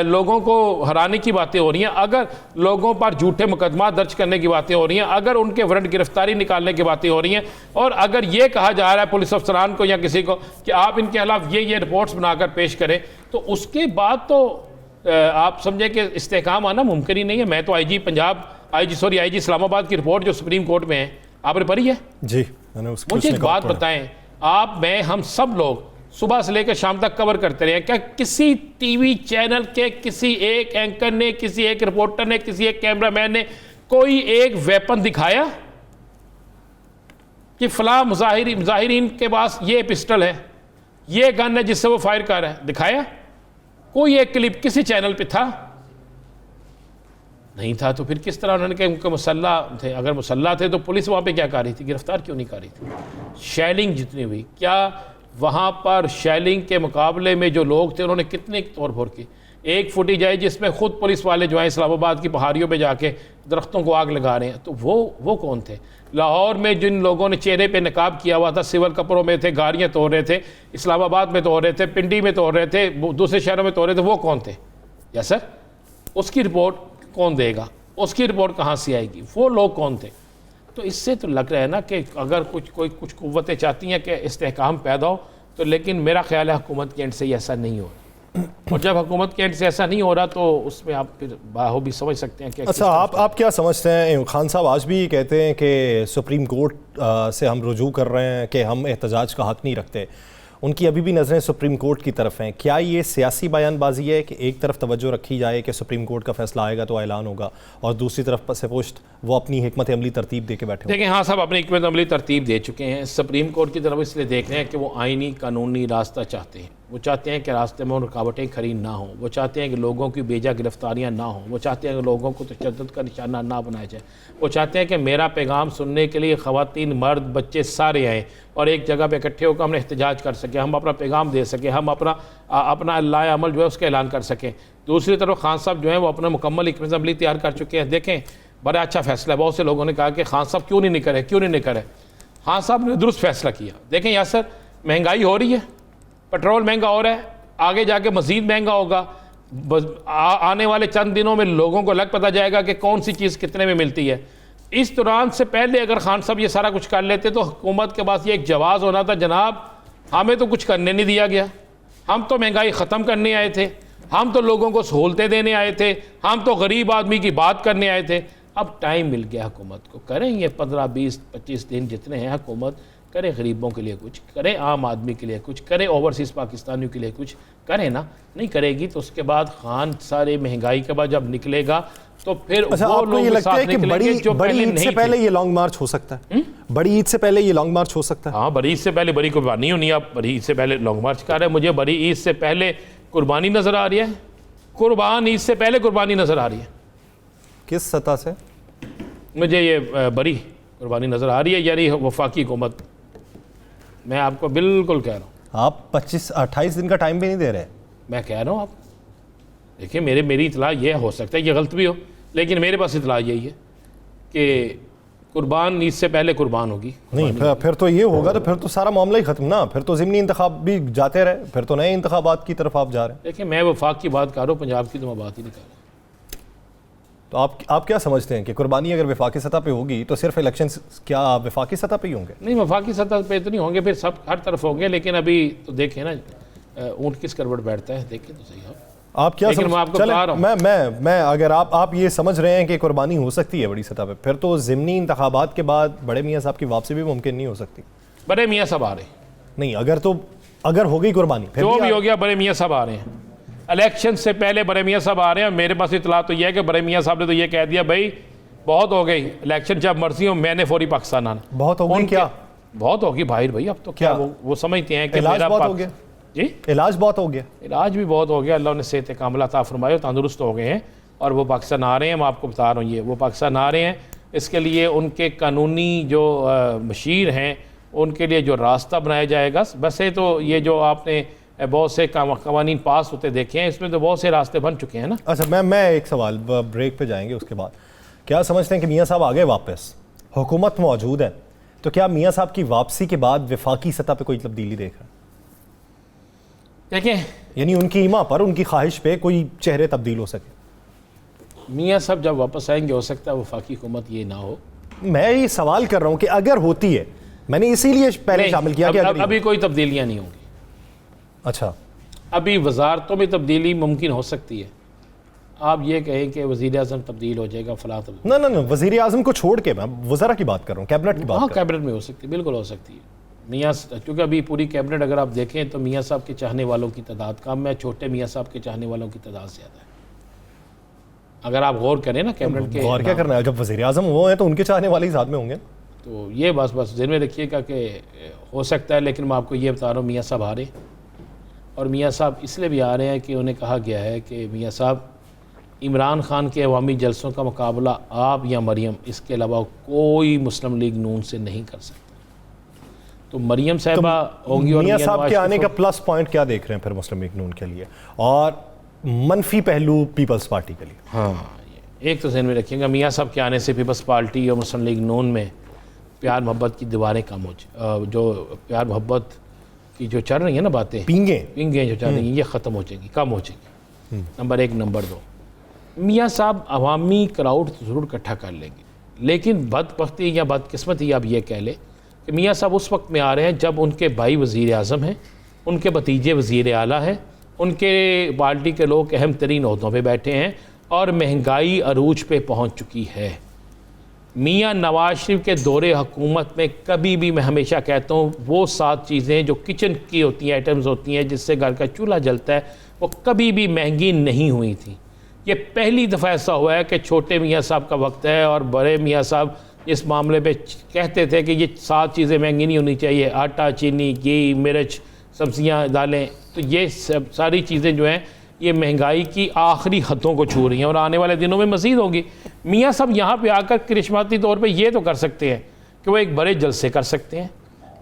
लोगों को हराने की बातें हो रही हैं, अगर लोगों पर झूठे मुकदमा दर्ज करने की बातें हो रही हैं, अगर उनके वारंट गिरफ्तारी निकालने की बातें हो रही हैं, और अगर ये कहा जा रहा है पुलिस अफसरान को या किसी को कि आप इनके खिलाफ ये रिपोर्ट्स बनाकर पेश करें, तो उसके बाद तो आप समझें कि इस्तेहकाम आना मुमकिन ही नहीं है। मैं तो आईजी इस्लामाबाद की रिपोर्ट जो सुप्रीम कोर्ट में है, आपने पढ़ी है? जी, मैंने उसको मुझे एक बात बताएं, आप, मैं, हम सब लोग सुबह से लेकर शाम तक कवर करते रहे, क्या किसी टीवी चैनल के किसी एक एंकर ने, किसी एक रिपोर्टर ने, किसी एक कैमरामैन ने कोई एक वेपन दिखाया कि फलां मुजाहिरीन के पास ये पिस्टल है, ये गन है जिससे वो फायर कर रहा है? दिखाया? कोई एक क्लिप किसी चैनल पे था? नहीं था। तो फिर किस तरह उन्होंने कहा उनके मुसल्ला थे? अगर मुसल्ला थे तो पुलिस वहाँ पे क्या कर रही थी? गिरफ्तार क्यों नहीं कर रही थी? शेलिंग जितनी हुई, क्या वहाँ पर शेलिंग के मुकाबले में जो लोग थे उन्होंने कितने तोड़ फोड़ की? एक फुटेज आई जिसमें खुद पुलिस वाले जो हैं इस्लामाबाद की पहाड़ियों पे जाके दरख्तों को आग लगा रहे हैं, तो वो कौन थे? लाहौर में जिन लोगों ने चेहरे पे नकाब किया हुआ था, सिविल कपड़ों में थे, गाड़ियाँ तोड़ रहे थे, इस्लामाबाद में तोड़ रहे थे, पिंडी में तोड़ रहे थे, दूसरे शहरों में तोड़ रहे थे, वो कौन थे? यस सर, उसकी रिपोर्ट कौन देगा? उसकी रिपोर्ट कहाँ से आएगी? वो लोग कौन थे? तो इससे तो लग रहा है ना कि अगर कुछ कुव्वतें चाहती हैं कि इस्तेहकाम पैदा हो, तो लेकिन मेरा ख्याल है हुकूमत के एंड से ऐसा नहीं हो रहा। और जब हुकूमत के एंड से ऐसा नहीं हो रहा तो उसमें आप फिर बाहो भी समझ सकते हैं कि अच्छा, आप क्या समझते हैं? खान साहब आज भी कहते हैं कि सुप्रीम कोर्ट से हम रुजू कर रहे हैं कि हम एहतजाज का हक़ नहीं रखते। उनकी अभी भी नज़रें सुप्रीम कोर्ट की तरफ हैं। क्या ये सियासी बयानबाजी है कि एक तरफ तवज्जो रखी जाए कि सुप्रीम कोर्ट का फैसला आएगा तो ऐलान होगा, और दूसरी तरफ से पोस्ट वो अपनी हिकमत अमली तरतीब दे के बैठे? देखिए, हाँ साहब अपनी हिकमत अमली तरतीब दे चुके हैं। सुप्रीम कोर्ट की तरफ इसलिए देख रहे हैं कि वो आइनी कानूनी रास्ता चाहते हैं। वो चाहते हैं कि रास्ते में रुकावटें खड़ी ना हो, वो चाहते हैं कि लोगों की बेजा गिरफ्तारियां ना हो, वो चाहते हैं कि लोगों को तशद्दुद का निशाना ना बनाया जाए, वो चाहते हैं कि मेरा पैगाम सुनने के लिए ख़वातीन, मर्द, बच्चे सारे आएँ और एक जगह पे इकट्ठे होकर हम एहतजाज कर सकें, हम अपना पैगाम दे सकें, हम अपना अल्लाह अमल जो है उसका ऐलान कर सकें। दूसरी तरफ खान साहब जो है वो अपना मुकम्मल हिकमत अमली तैयार कर चुके हैं। देखें, बड़ा अच्छा फैसला है। बहुत से लोगों ने कहा कि खान साहब क्यों नहीं करे। खान साहब ने दुरुस्त फैसला किया। देखें यासर, महंगाई हो रही है, पेट्रोल महंगा हो रहा है, आगे जाके मज़ीद महंगा होगा। आने वाले चंद दिनों में लोगों को लग पता जाएगा कि कौन सी चीज़ कितने में मिलती है। इस दौरान से पहले अगर खान साहब ये सारा कुछ कर लेते तो हुकूमत के पास ये एक जवाब होना था, जनाब हमें तो कुछ करने नहीं दिया गया, हम तो महंगाई ख़त्म करने आए थे, हम तो लोगों को सहूलतें देने आए थे, हम तो गरीब आदमी की बात करने आए थे। अब टाइम मिल गया हुकूमत को, करें ये 15, 20, 25 दिन जितने हैं हुकूमत करें, गरीबों के लिए कुछ करें, आम आदमी के लिए कुछ करें, ओवरसीज़ पाकिस्तानियों के लिए कुछ करें ना। नहीं करेगी तो उसके बाद खान सारे महंगाई के बाद जब निकलेगा तो फिर अच्छा, वो आपको ये लगता है कि बड़ी ईद से पहले ये लॉन्ग मार्च हो सकता है? बड़ी ईद से पहले ये लॉन्ग मार्च हो सकता है? हाँ, बड़ी ईद से पहले बड़ी कुर्बानी होनी है। आप बड़ी ईद से पहले लॉन्ग मार्च कर रहे हैं, मुझे बड़ी ईद से पहले कुर्बानी नज़र आ रही है। कुर्बान ईद से पहले कुर्बानी नज़र आ रही है। किस सतह से? मुझे ये बड़ी कुर्बानी नज़र आ रही है, यानी वफाकी हुकूमत। मैं आपको बिल्कुल कह रहा हूँ। आप 25-28 दिन का टाइम भी नहीं दे रहे? मैं कह रहा हूँ आप देखिए, मेरी इतला ये हो सकता है कि गलत भी हो, लेकिन मेरे पास इतला यही है कि कुर्बान ईद से पहले कुर्बान होगी। नहीं, फिर तो ये होगा तो फिर तो सारा मामला ही खत्म ना, फिर तो ज़िमनी इंतखाब भी जाते रहे, फिर तो नए इंतखाबात की तरफ आप जा रहे हैं। देखिए, मैं वफाक की बात कर रहा हूँ, पंजाब की तो मैं बात ही नहीं कर रहा। तो आप क्या समझते हैं कि कुर्बानी अगर वफाकी सतह पे होगी तो सिर्फ इलेक्शन क्या वफाकी सतह पे ही होंगे? नहीं, वफाकी सतह पे तो नहीं होंगे, फिर सब हर तरफ होंगे, लेकिन अभी तो देखें ना ऊँट किस करवट बैठता है, देखें तो सही हो। आप क्या लेकिन मैं आपको बता रहा हूं, मैं अगर आप ये समझ रहे हैं कि कुर्बानी हो सकती है बड़ी सतह पे, फिर तो ज़िमनी इंतखाबात के बाद बड़े मियाँ साहब की वापसी भी मुमकिन नहीं हो सकती। बड़े मियाँ साहब आ रहे हैं, नहीं, अगर हो गई कुर्बानी फिर जो भी हो गया, बड़े मियाँ साहब आ रहे हैं। इलेक्शन से पहले बड़े मियाँ साहब आ रहे हैं। मेरे पास इतला तो यह है कि बड़े मियाँ साहब ने तो ये कह दिया, भाई बहुत हो गई, इलेक्शन जब मर्जी हो मैंने फौरी पाकिस्तान आना। बहुत हो गई क्या? बहुत होगी भाई, भाई अब तो क्या वो समझते हैं कि इलाज बहुत हो गया जी, इलाज बहुत हो गया, इलाज भी बहुत हो गया, अल्लाह ने सेहत कामिला अता फरमाए, तंदुरुस्त हो गए हैं और वो पाकिस्तान आ रहे हैं। मैं आपको बता रहा हूँ, ये वो पाकिस्तान आ रहे हैं। इसके लिए उनके कानूनी जो मशीर हैं, उनके लिए जो रास्ता बनाया जाएगा। वैसे तो ये जो आपने बहुत से कवानीन पास होते देखे हैं, इसमें तो बहुत से रास्ते बन चुके हैं ना। अच्छा, मैं एक सवाल, ब्रेक पे जाएंगे उसके बाद। क्या समझते हैं कि मियाँ साहब आ गए वापस, हुकूमत मौजूद है, तो क्या मियाँ साहब की वापसी के बाद वफाकी सतह पे कोई तब्दीली देख रहे हैं? देखें, यानी उनकी ईमा पर, उनकी ख्वाहिश पे कोई चेहरे तब्दील हो सके? मियाँ साहब जब वापस आएंगे हो सकता है वफाकी हुकूमत ये ना हो। मैं ये सवाल कर रहा हूँ कि अगर होती है, मैंने इसीलिए पहले शामिल किया कि अभी कोई तब्दीलियाँ नहीं होंगी। अच्छा, अभी वजारतों में तब्दीली मुमकिन हो सकती है। आप ये कहें कि वज़ीर आज़म तब्दील हो जाएगा, फला तब्दील, ना वज़ीर आज़म को छोड़ के मैं वज़रा की बात कर रहा हूँ, कैबिनेट की बात कर रहा हूँ। कैबिनेट में हो सकती है, बिल्कुल हो सकती है मियाँ, क्योंकि अभी पूरी कैबिनेट अगर आप देखें तो मियाँ साहब के चाहने वालों की तादाद कम है, छोटे मियाँ साहब के चाहने वालों की तादाद ज़्यादा है। अगर आप गौर करें ना कैबिनेट के, गौर क्या करना है, जब वज़ीर आज़म वो हैं तो उनके चाहने वाले ही साथ में होंगे। तो ये बस ध्यान में रखिएगा कि हो सकता है। लेकिन मैं आपको ये बता रहा हूँ, मियाँ साहब आ रहे हैं, और मियाँ साहब इसलिए भी आ रहे हैं कि उन्हें कहा गया है कि मियाँ साहब इमरान खान के अवामी जलसों का मुकाबला आप या मरियम, इसके अलावा कोई मुस्लिम लीग नून से नहीं कर सकता। तो मरियम साहिबा होंगी और मियाँ साहब के आने का प्लस पॉइंट क्या देख रहे हैं फिर मुस्लिम लीग नून के लिए, और मनफी पहलू पीपल्स पार्टी के लिए? हाँ, एक तो ध्यान में रखिएगा, मियाँ साहब के आने से पीपल्स पार्टी और मुस्लिम लीग नून में प्यार मोहब्बत की दीवारें कम हो, जो प्यार मोहब्बत की जो चल रही है ना बातें, पिंगें जो चल रही हैं, ये ख़त्म हो जाएंगी, कम हो जाएंगी। नंबर एक। नंबर दो, मियाँ साहब अवामी क्राउड ज़रूर इकट्ठा कर लेंगे, लेकिन बदबख्ती या बदकिस्मती आप ये कह लें कि मियाँ साहब उस वक्त में आ रहे हैं जब उनके भाई वज़ीर आज़म हैं, उनके भतीजे वज़ीर आला हैं, उनके पार्टी के लोग अहम तरीन ओहदों पे बैठे हैं और महंगाई अरूज पे पहुंच चुकी है। मियाँ नवाज शरीफ के दौरे हुकूमत में कभी भी, मैं हमेशा कहता हूँ, वो 7 चीज़ें जो किचन की होती हैं, आइटम्स होती हैं जिससे घर का चूल्हा जलता है, वो कभी भी महंगी नहीं हुई थी। ये पहली दफ़ा ऐसा हुआ है कि छोटे मियाँ साहब का वक्त है और बड़े मियाँ साहब इस मामले पे कहते थे कि ये 7 चीज़ें महंगी नहीं होनी चाहिए, आटा, चीनी, घी, मिर्च, सब्जियां, दालें। तो ये सब सारी चीज़ें जो हैं ये महंगाई की आखिरी हदों को छू रही हैं और आने वाले दिनों में मज़ीद होगी। मियाँ साहब यहाँ पे आकर करिश्माती तौर पे ये तो कर सकते हैं कि वो एक बड़े जलसे कर सकते हैं,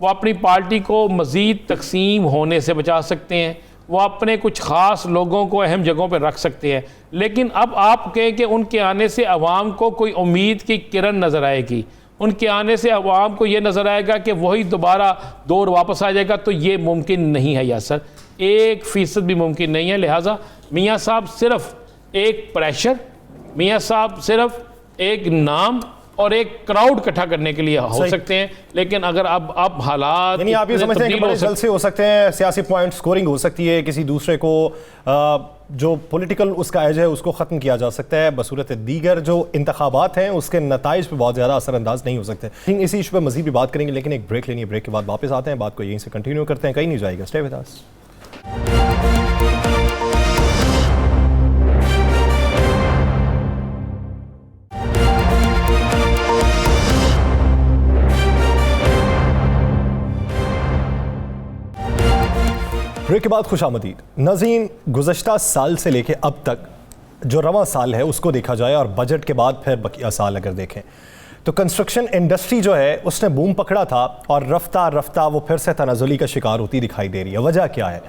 वो अपनी पार्टी को मज़ीद तकसीम होने से बचा सकते हैं, वो अपने कुछ ख़ास लोगों को अहम जगहों पर रख सकते हैं। लेकिन अब आप कहें कि उनके आने से अवाम को कोई उम्मीद की किरण नज़र आएगी, उनके आने से अवाम को ये नज़र आएगा कि वही दोबारा दौर वापस आ जाएगा, तो ये मुमकिन नहीं है यासर, 1% भी मुमकिन नहीं है। लिहाजा मियाँ साहब सिर्फ एक प्रेशर, मियाँ साहब सिर्फ एक नाम और एक क्राउड इकट्ठा करने के लिए हो सकते हैं। लेकिन अगर अब हालात, यानी आप ये समझते हैं कि बड़े जलसे हो सकते हैं, सियासी पॉइंट स्कोरिंग हो सकती है, किसी दूसरे को जो पॉलिटिकल उसका एज है उसको ख़त्म किया जा सकता है, बसूरत दीगर जो इंतखाबात हैं उसके नताइज पर बहुत ज़्यादा असरअंदाज नहीं हो सकते। इसी इशू पर मज़ीद भी बात करेंगे, लेकिन एक ब्रेक लेनी है, ब्रेक के बाद वापस आते हैं, बात को यहीं से कंटिन्यू करते हैं, कहीं नहीं जाएगा, स्टे विद अस। ब्रेक के बाद खुशामदीद नाज़रीन। गुज़श्ता साल से लेके अब तक जो रवां साल है उसको देखा जाए और बजट के बाद फिर बकिया साल अगर देखें तो कंस्ट्रक्शन इंडस्ट्री जो है उसने बूम पकड़ा था और रफ्ता रफ्ता वो फिर से तनाज़ुली का शिकार होती दिखाई दे रही है। वजह क्या है?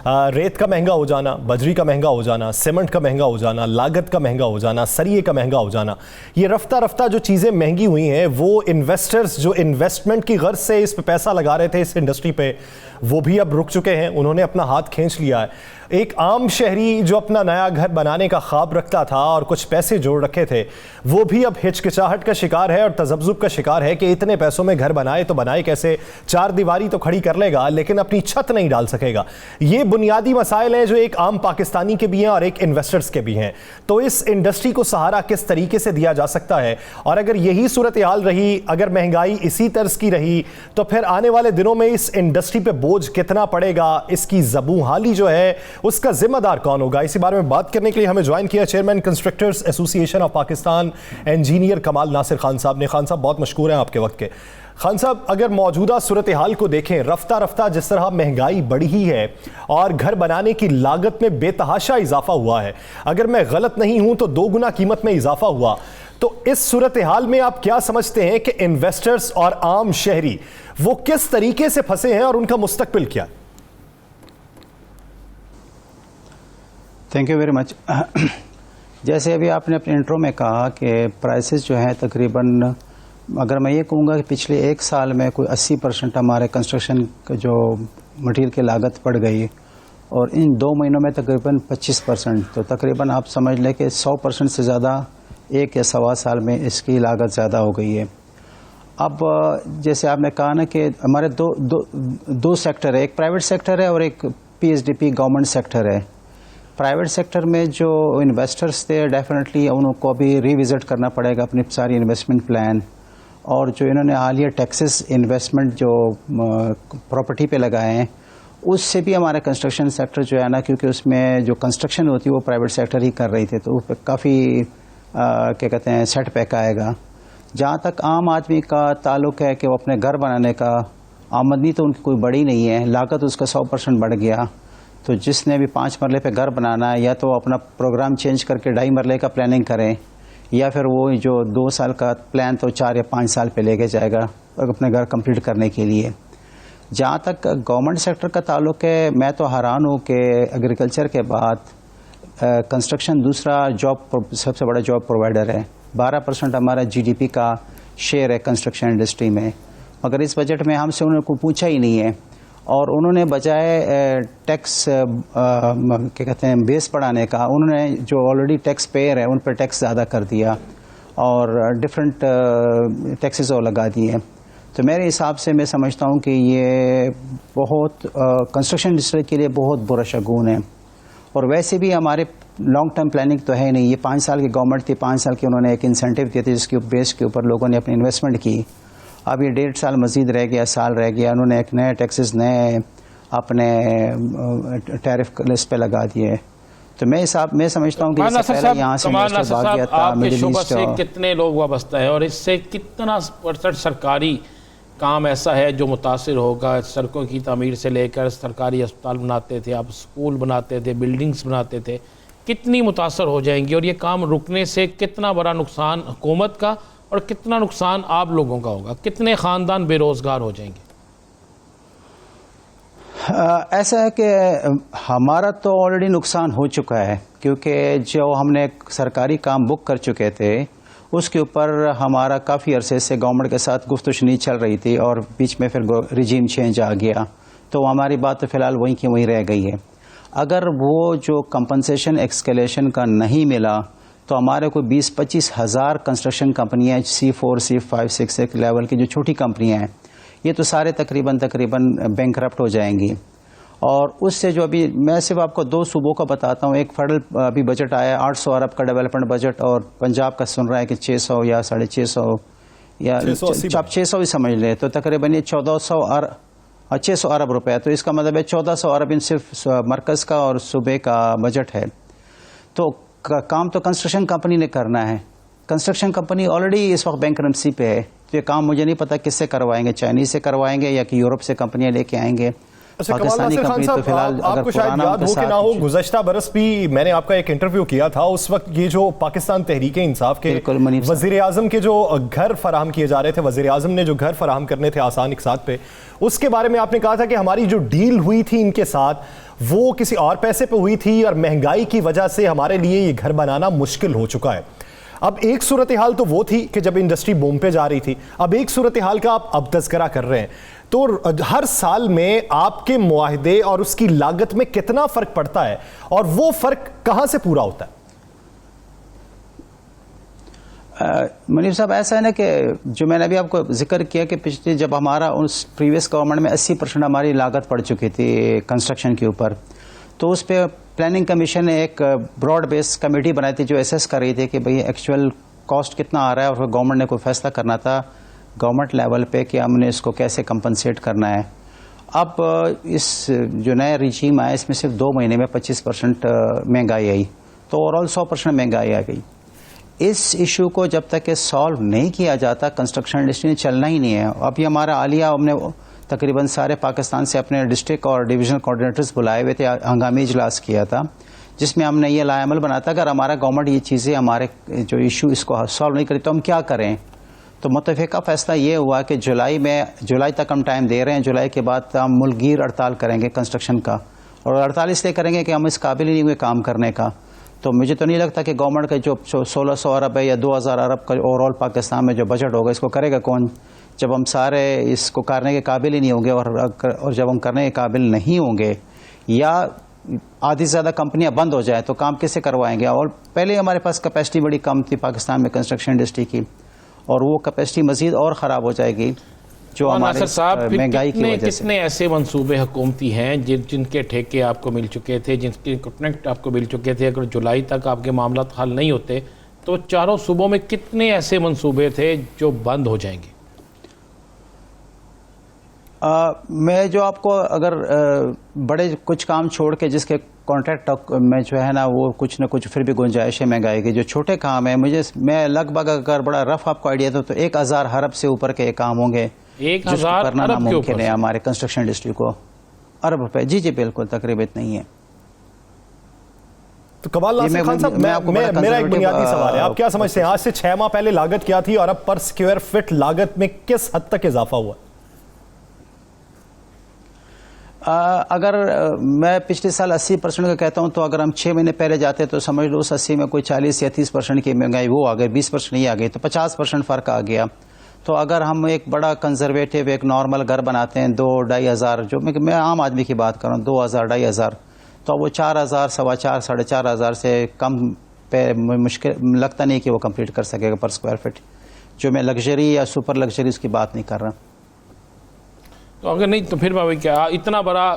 रेत का महंगा हो जाना, बजरी का महंगा हो जाना, सीमेंट का महंगा हो जाना, लागत का महंगा हो जाना, सरिये का महंगा हो जाना, ये रफ्ता रफ्ता जो चीज़ें महंगी हुई हैं, वो इन्वेस्टर्स जो इन्वेस्टमेंट की गर्ज से इस पे पैसा लगा रहे थे इस इंडस्ट्री पे, वो भी अब रुक चुके हैं। उन्होंने अपना हाथ खींच लिया है। एक आम शहरी जो अपना नया घर बनाने का ख्वाब रखता था और कुछ पैसे जोड़ रखे थे, वो भी अब हिचकिचाहट का शिकार है और तजब्जुब का शिकार है कि इतने पैसों में घर बनाए तो बनाए कैसे। चार दीवारी तो खड़ी कर लेगा लेकिन अपनी छत नहीं डाल सकेगा। ये बुनियादी मसाइल हैं जो एक आम पाकिस्तानी के भी हैं और एक इन्वेस्टर्स के भी हैं। तो इस इंडस्ट्री को सहारा किस तरीके से दिया जा सकता है, और अगर यही सूरत हाल रही, अगर महंगाई इसी तर्ज की रही, तो फिर आने वाले दिनों में इस इंडस्ट्री पे बोझ कितना पड़ेगा, इसकी ज़बूहाली जो है उसका जिम्मेदार कौन होगा। इसी बारे में बात करने के लिए हमें ज्वाइन किया chairman constructors association of Pakistan engineer कमाल नासिर खान साहब ने। खान साहब बहुत मशकूर हैं आपके वक्त के। खान साहब, अगर मौजूदा सूरत हाल को देखें, रफ्ता रफ्ता जिस तरह महंगाई बढ़ी ही है और घर बनाने की लागत में बेतहाशा इजाफा हुआ है, अगर मैं गलत नहीं हूं तो 2 गुना कीमत में इजाफा हुआ, तो इस सूरत हाल में आप क्या समझते हैं कि इन्वेस्टर्स और आम शहरी वो किस तरीके से फंसे हैं और उनका मुस्तकबिल क्या है? Thank you very much. जैसे अभी आपने अपने इंट्रो में कहा कि प्राइसेस जो हैं तकरीबन, अगर मैं ये कहूँगा कि पिछले 1 साल में कोई 80% हमारे कंस्ट्रक्शन का जो मटेरियल की लागत बढ़ गई, और इन 2 महीनों में तकरीबन 25%, तो तकरीबन आप समझ लें कि 100% से ज़्यादा 1 या सवा साल में इसकी लागत ज़्यादा हो गई है। अब जैसे आपने कहा ना कि हमारे दो सेक्टर है, एक प्राइवेट सेक्टर है और एक PSDP गवर्नमेंट सेक्टर है। प्राइवेट सेक्टर में जो इन्वेस्टर्स थे, डेफिनेटली उनको अभी रिविज़िट करना पड़ेगा अपनी सारी इन्वेस्टमेंट प्लान, और जो इन्होंने हालिया टैक्सेस इन्वेस्टमेंट जो प्रॉपर्टी पे लगाए हैं, उससे भी हमारा कंस्ट्रक्शन सेक्टर जो है ना, क्योंकि उसमें जो कंस्ट्रक्शन होती है वो प्राइवेट सेक्टर ही कर रही थी, तो उस पर काफ़ी क्या कहते हैं सेटबैक आएगा। जहाँ तक आम आदमी का ताल्लुक है कि वो अपने घर बनाने का, आमदनी तो उनकी कोई बड़ी नहीं है, लागत उसका 100% बढ़ गया, तो जिसने भी 5 मरले पे घर बनाना है, या तो अपना प्रोग्राम चेंज करके 2.5 मरले का प्लानिंग करें, या फिर वो जो 2 साल का प्लान तो 4 या 5 साल पे लेके जाएगा अपने घर कंप्लीट करने के लिए। जहाँ तक गवर्नमेंट सेक्टर का ताल्लुक है, मैं तो हैरान हूँ कि एग्रीकल्चर के बाद कंस्ट्रक्शन दूसरा सबसे बड़ा जॉब प्रोवाइडर है। 12% हमारा GDP का शेयर है कंस्ट्रक्शन इंडस्ट्री में, मगर इस बजट में हमसे उन्होंने को पूछा ही नहीं है, और उन्होंने बजाय टैक्स क्या कहते हैं बेस बढ़ाने का, उन्होंने जो ऑलरेडी टैक्स पेयर है उन पर टैक्स ज़्यादा कर दिया और डिफरेंट टैक्सेस और लगा दिए। तो मेरे हिसाब से मैं समझता हूँ कि ये बहुत कंस्ट्रक्शन इंडस्ट्री के लिए बहुत बुरा शगुन है, और वैसे भी हमारे लॉन्ग टर्म प्लानिंग तो है नहीं। ये 5 साल की गवर्नमेंट थी, 5 साल की उन्होंने एक इंसेंटिव दिए थे जिसके बेस के ऊपर लोगों ने अपनी इन्वेस्टमेंट की। अब ये 1.5 साल मजीद रह गया, साल रह गया, उन्होंने एक नए टैक्सेस नए अपने टैरिफ लिस्ट पे लगा दिए। तो मैं समझता हूँ कि यहाँ से इन्वेस्टर भाग गया था मिडिल ईस्ट। से कितने लोग वाबस्ता है और इससे कितना % सरकारी काम ऐसा है जो मुतासिर होगा? सड़कों की तामीर से लेकर सरकारी अस्पताल बनाते थे, आप स्कूल बनाते थे, बिल्डिंग्स बनाते थे, कितनी मुतासर हो जाएंगी, और ये काम रुकने से कितना बड़ा नुकसान हुकूमत का और कितना नुकसान आप लोगों का होगा? कितने ख़ानदान बेरोज़गार हो जाएंगे? ऐसा है कि हमारा तो ऑलरेडी नुकसान हो चुका है, क्योंकि जो हमने सरकारी काम बुक कर चुके थे उसके ऊपर हमारा काफ़ी अरसे से गवर्नमेंट के साथ गुफ्तगू चल रही थी, और बीच में फिर रिजीम चेंज आ गया, तो हमारी बात तो फ़िलहाल वहीं की वहीं रह गई है। अगर वो जो कंपनसेशन एक्सकेलेशन का नहीं मिला तो हमारे कोई 20-25 हज़ार कंस्ट्रक्शन कंपनियाँ C4, C5, 6 लेवल की जो छोटी कंपनियाँ हैं, ये तो सारे तकरीबन बैंकरप्ट हो जाएंगी। और उससे जो अभी मैं सिर्फ आपको 2 सूबों का बताता हूँ। एक फेडरल अभी बजट आया 800 अरब का डेवलपमेंट बजट, और पंजाब का सुन रहा है कि 600 या 650 या 600 ही समझ ले, तो तकरीबन ये 600 अरब रुपए। तो इसका मतलब है 1400 अरब इन सिर्फ मरकज़ का और सूबे का बजट है। तो काम तो कंस्ट्रक्शन कंपनी ने करना है। कंस्ट्रक्शन कंपनी ऑलरेडी इस वक्त बैंकरप्सी पे है, तो ये काम मुझे नहीं पता किससे करवाएंगे, चाइनीज़ से करवाएंगे या कि यूरोप से कंपनियां लेके आएंगे। पाकिस्तानी कंपनी तो फिलहाल आपको शायद याद हो कि ना हो, गुज़श्ता बरस भी मैंने आपका एक इंटरव्यू किया था। उस वक्त ये जो पाकिस्तान तहरीक इंसाफ के वज़ीर आज़म के जो घर फराहम किए जा रहे थे, वज़ीर आज़म ने जो घर फराहम करने थे आसान इक़्तिसाद पे, उसके बारे में आपने कहा था कि हमारी जो डील हुई थी इनके साथ वो किसी और पैसे पे हुई थी और महंगाई की वजह से हमारे लिए ये घर बनाना मुश्किल हो चुका है। अब एक सूरत हाल तो वो थी कि जब इंडस्ट्री बूम पे जा रही थी, अब एक सूरत हाल का आप अब तज़किरा कर रहे हैं। तो हर साल में आपके मुआहदे और उसकी लागत में कितना फ़र्क पड़ता है और वो फ़र्क कहाँ से पूरा होता है? मुनीब साहब, ऐसा है ना कि जो मैंने अभी आपको जिक्र किया कि पिछले जब हमारा उस प्रीवियस गवर्नमेंट में 80% हमारी लागत पड़ चुकी थी कंस्ट्रक्शन के ऊपर, तो उस पर प्लानिंग कमीशन ने एक ब्रॉड बेस कमेटी बनाई थी जो एसेस कर रही थी कि भाई एक्चुअल कॉस्ट कितना आ रहा है, और फिर गवर्नमेंट ने कोई फैसला करना था गवर्नमेंट लेवल पे कि हमने इसको कैसे कंपनसेट करना है। अब इस जो नया रिजीम आया इसमें सिर्फ 2 महीने में 25% महंगाई आई, तो ओवरऑल 100% महंगाई आ गई। इस इशू को जब तक कि सॉल्व नहीं किया जाता कंस्ट्रक्शन इंडस्ट्री ने चलना ही नहीं है। अभी हमारा आलिया हमने तकरीबन सारे पाकिस्तान से अपने डिस्ट्रिक्ट और डिवीजनल कोऑर्डिनेटर्स बुलाए हुए थे, हंगामी इजलास किया था जिसमें हमने ये लाएमल बना था अगर हमारा गवर्नमेंट ये चीज़ें हमारे जो इशू इसको सॉल्व नहीं करी तो हम क्या करें। तो मुत्तफ़िका फैसला ये हुआ कि जुलाई तक हम टाइम दे रहे हैं, जुलाई के बाद हम मुल्कगीर हड़ताल करेंगे कंस्ट्रक्शन का, और हड़ताल इसलिए करेंगे कि हम इस काबिल ही नहीं हुए काम करने का। तो मुझे तो नहीं लगता कि गवर्नमेंट का जो 1600 अरब है या 2000 अरब का ओवरऑल पाकिस्तान में जो बजट होगा इसको करेगा कौन, जब हम सारे इसको करने के काबिल ही नहीं होंगे। और जब हम करने के काबिल नहीं होंगे या आधी से ज़्यादा कंपनियां बंद हो जाए तो काम कैसे करवाएंगे। और पहले हमारे पास कैपेसिटी बड़ी कम थी पाकिस्तान में कंस्ट्रक्शन इंडस्ट्री की, और वो कैपेसिटी मजीद और ख़राब हो जाएगी जो हमारे महंगाई की वजह से। कितने ऐसे मंसूबे हुकूमती हैं जिनके ठेके आपको मिल चुके थे, जिनके कॉन्ट्रैक्ट आपको मिल चुके थे, अगर जुलाई तक आपके मामला हल नहीं होते तो चारों सूबों में कितने ऐसे मंसूबे थे जो बंद हो जाएंगे? मैं जो आपको अगर बड़े कुछ काम छोड़ के जिसके कॉन्ट्रैक्ट में जो है ना वो कुछ न कुछ फिर भी गुंजाइश है महंगाई की, जो छोटे काम है मैं लगभग अगर बड़ा रफ आपको आइडिया दो तो 1000 अरब से ऊपर के काम होंगे 1000 करना नामुमकिन है हमारे कंस्ट्रक्शन इंडस्ट्री को। अरब रुपए, जी बिल्कुल, तकरीबन इतना ही है। तो कमाल नासिर खान साहब, मेरा एक बुनियादी सवाल है, आप क्या समझते हैं आज से 6 माह पहले लागत क्या थी और अब पर स्क्वायर फीट लागत में किस हद तक इजाफा हुआ? अगर मैं पिछले साल 80% का कहता हूं तो अगर हम 6 महीने पहले जाते तो समझ लो उस 80 में कोई 40 या 30% की महंगाई वो आ गई, 20% नहीं आ गई, तो 50% फ़र्क आ गया। तो अगर हम एक बड़ा कंजर्वेटिव एक नॉर्मल घर बनाते हैं 2-2.5 हज़ार, जो मैं आम आदमी की बात कर रहा हूँ 2,000-2.5 हज़ार, तो वो 4,000, 4,500, 4,500 से कम पे मुश्किल लगता नहीं कि वो कंप्लीट कर सकेगा पर स्क्वायर फीट। जो मैं लग्जरी या सुपर लग्जरी उसकी बात नहीं कर रहा। तो अगर नहीं तो फिर भाई क्या इतना बड़ा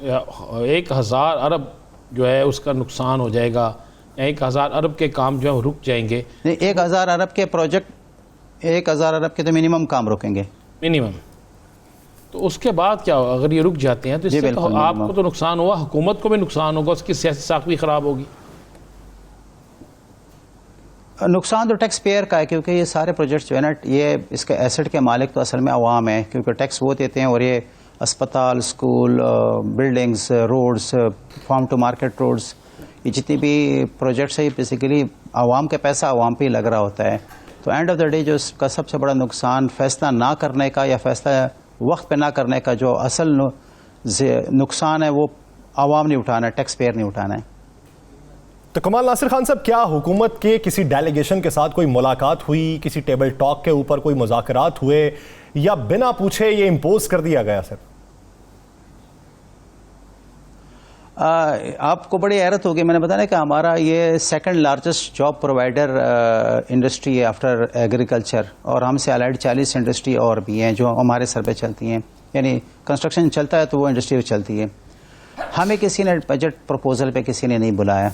1000 अरब जो है उसका नुकसान हो जाएगा, 1000 अरब के काम जो है रुक जाएंगे? नहीं, 1000 अरब के प्रोजेक्ट 1000 अरब के तो मिनिमम काम रुकेंगे, मिनिमम। तो उसके बाद क्या होगा अगर ये रुक जाते हैं? तो इससे तो आपको तो नुकसान हुआ, हुकूमत को भी नुकसान होगा, उसकी सियासी साख भी ख़राब होगी। नुकसान तो टैक्स पेयर का है क्योंकि ये सारे प्रोजेक्ट्स जो है ना ये इसके एसेट के मालिक तो असल में अवाम है, क्योंकि टैक्स वो देते हैं और ये अस्पताल, school, buildings, roads, farm to market roads, ये जितनी भी प्रोजेक्ट्स है ये बेसिकली अवाम का पैसा अवाम पे ही लग रहा होता है। तो एंड ऑफ द डे जो इसका सबसे बड़ा नुकसान फैसला ना करने का या फैसला वक्त पे ना करने का जो असल नुकसान है वो अवाम नहीं उठाना है, टैक्स पेयर नहीं उठाना है। तो कमाल नासिर खान साहब, क्या हुकूमत के किसी डेलीगेशन के साथ कोई मुलाकात हुई, किसी टेबल टॉक के ऊपर कोई मुज़ाकरात हुए, या बिना पूछे ये इम्पोज कर दिया गया? सर आपको बड़ी हैरत होगी, मैंने बताया कि हमारा ये second largest job provider industry है आफ्टर एग्रीकल्चर, और हमसे अलाइड 40 इंडस्ट्री और भी हैं जो हमारे सर पे चलती हैं, यानी कंस्ट्रक्शन चलता है तो वो इंडस्ट्री चलती है। हमें किसी ने बजट प्रपोजल पे किसी ने नहीं बुलाया,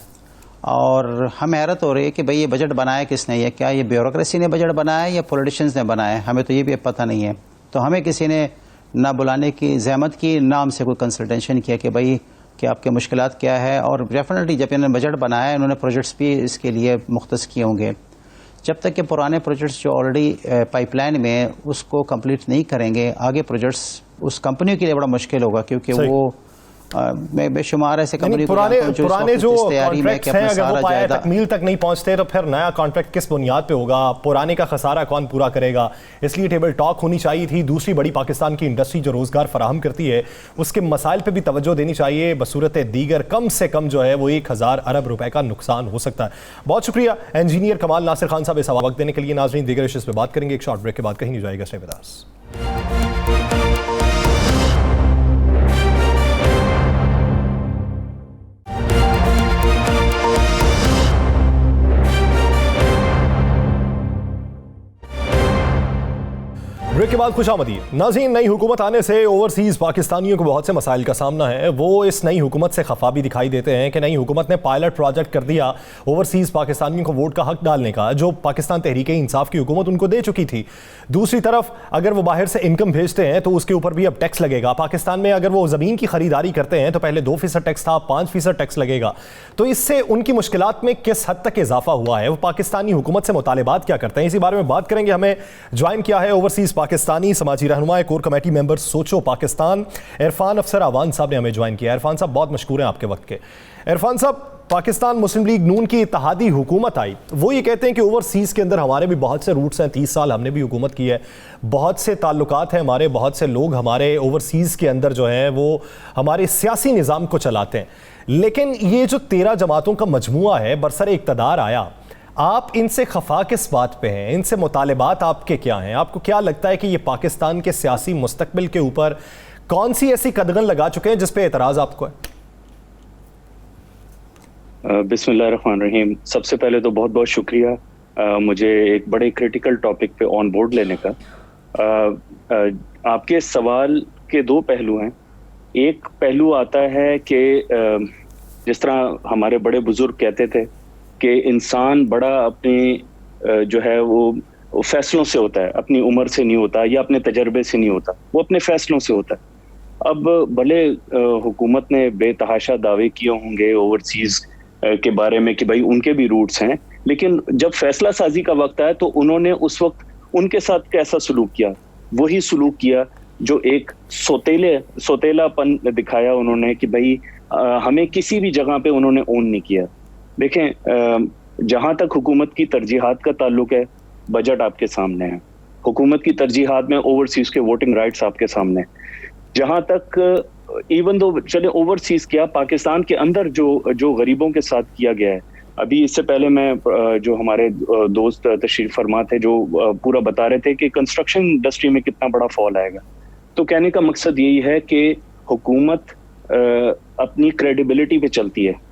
और हमें हैरत हो रही है कि भाई ये बजट बनाया किसने, या क्या ये ब्यूरोक्रेसी ने बजट बनाया या पॉलिटिशियंस ने बनाया, हमें तो ये भी पता नहीं है। तो हमें किसी ने ना बुलाने की जहमत की, ना हमसे कोई कंसल्टेशन किया कि भाई कि आपके मुश्किलात क्या है। और डेफिनेटली जब इन्होंने बजट बनाया इन्होंने प्रोजेक्ट्स भी इसके लिए मुख्तस किए होंगे। जब तक कि पुराने प्रोजेक्ट्स जो ऑलरेडी पाइपलाइन में उसको कंप्लीट नहीं करेंगे, आगे प्रोजेक्ट्स उस कंपनी के लिए बड़ा मुश्किल होगा, क्योंकि वो मैं बेशुमार ऐसे कंपनी पुराने जो कॉन्ट्रैक्ट्स हैं अगर वो पाया तकमील तक नहीं पहुंचते तो फिर नया कॉन्ट्रैक्ट किस बुनियाद पे होगा, पुराने का खसारा कौन पूरा करेगा। इसलिए टेबल टॉक होनी चाहिए थी। दूसरी बड़ी पाकिस्तान की इंडस्ट्री जो रोजगार फराहम करती है उसके मसाइल पे भी तवज्जो देनी चाहिए। बसूरत दीगर कम से कम जो है वो 1000 अरब रुपए का नुकसान हो सकता है। बहुत शुक्रिया इंजीनियर कमाल नासिर खान साहब इस वक्त देने के लिए। नाज़रीन, दीगर इश्यूज़ पे बात करेंगे एक शॉर्ट ब्रेक के बाद, कहीं नहीं जाएगा, स्टे विद अस। ब्रेक के बाद खुशामदीद। नाज़रीन, नई हुकूमत आने से ओवरसीज़ पाकिस्तानियों को बहुत से मसाइल का सामना है। वो इस नई हुकूमत से खफा भी दिखाई देते हैं कि नई हुकूमत ने पायलट प्रोजेक्ट कर दिया ओवरसीज़ पाकिस्तानियों को वोट का हक डालने का, जो पाकिस्तान तहरीक इंसाफ की हुकूमत उनको दे चुकी थी। दूसरी तरफ अगर वो बाहर से इनकम भेजते हैं तो उसके ऊपर भी अब टैक्स लगेगा। पाकिस्तान में अगर वो ज़मीन की खरीदारी करते हैं तो पहले 2% टैक्स था, 5% टैक्स लगेगा। तो इससे उनकी मुश्किलात में किस हद तक इजाफा हुआ है, वो पाकिस्तानी हुकूमत से मुतालिबात क्या करते हैं, इसी बारे में बात करेंगे। हमें ज्वाइन किया है ओवरसीज़ पाकिस्तानी समाजी रहनुमा कोर कमेटी मेंबर सोचो पाकिस्तान इरफान अफसर आवान साहब ने हमें ज्वाइन किया। इरफान साहब, बहुत मशकूर हैं आपके वक्त के। इरफान साहब, पाकिस्तान मुस्लिम लीग नून की इत्तेहादी हुकूमत आई, वो ये कहते हैं कि ओवरसीज़ के अंदर हमारे भी बहुत से रूट्स हैं, 30 साल हमने भी हुकूमत की है, बहुत से ताल्लुकात हैं हमारे, बहुत से लोग हमारे ओवरसीज़ के अंदर जो हैं वो हमारे सियासी निज़ाम को चलाते हैं। लेकिन ये जो 13 जमातों का मजमुआ है बरसर इक़्तिदार आया, आप इनसे खफा किस बात पे हैं, इनसे मुतालिबात आपके क्या हैं? आपको क्या लगता है कि ये पाकिस्तान के सियासी मुस्तकबिल के ऊपर कौन सी ऐसी कदगन लगा चुके हैं जिस पे एतराज़ आपको है? बिस्मिल्लाहिर्रहमानिर्रहीम। सबसे पहले तो बहुत बहुत शुक्रिया मुझे एक बड़े क्रिटिकल टॉपिक पे ऑन बोर्ड लेने का। आपके सवाल के दो पहलू हैं। एक पहलू आता है कि जिस तरह हमारे बड़े बुजुर्ग कहते थे कि इंसान बड़ा अपने जो है वो फैसलों से होता है, अपनी उम्र से नहीं होता या अपने तजर्बे से नहीं होता, वो अपने फैसलों से होता है। अब भले हुकूमत ने बेतहाशा दावे किए होंगे ओवरसीज के बारे में कि भाई उनके भी रूट्स हैं, लेकिन जब फैसला साजी का वक्त आया तो उन्होंने उस वक्त उनके साथ कैसा सलूक किया? वही सलूक किया जो एक सोतेलापन दिखाया उन्होंने कि भाई हमें किसी भी जगह पे उन्होंने ओन नहीं किया। देखें, जहां तक हुकूमत की तरजीहात का ताल्लुक है, बजट आपके सामने है, हुकूमत की तरजीहात में ओवरसीज के वोटिंग राइट्स आपके सामने। जहां तक इवन दो चले ओवरसीज किया, पाकिस्तान के अंदर जो गरीबों के साथ किया गया है, अभी इससे पहले मैं जो हमारे दोस्त तशरीफ फरमा थे जो पूरा बता रहे थे कि कंस्ट्रक्शन इंडस्ट्री में कितना बड़ा फॉल आएगा। तो कहने का मकसद यही है कि हुकूमत अपनी क्रेडिबिलिटी पे चलती है।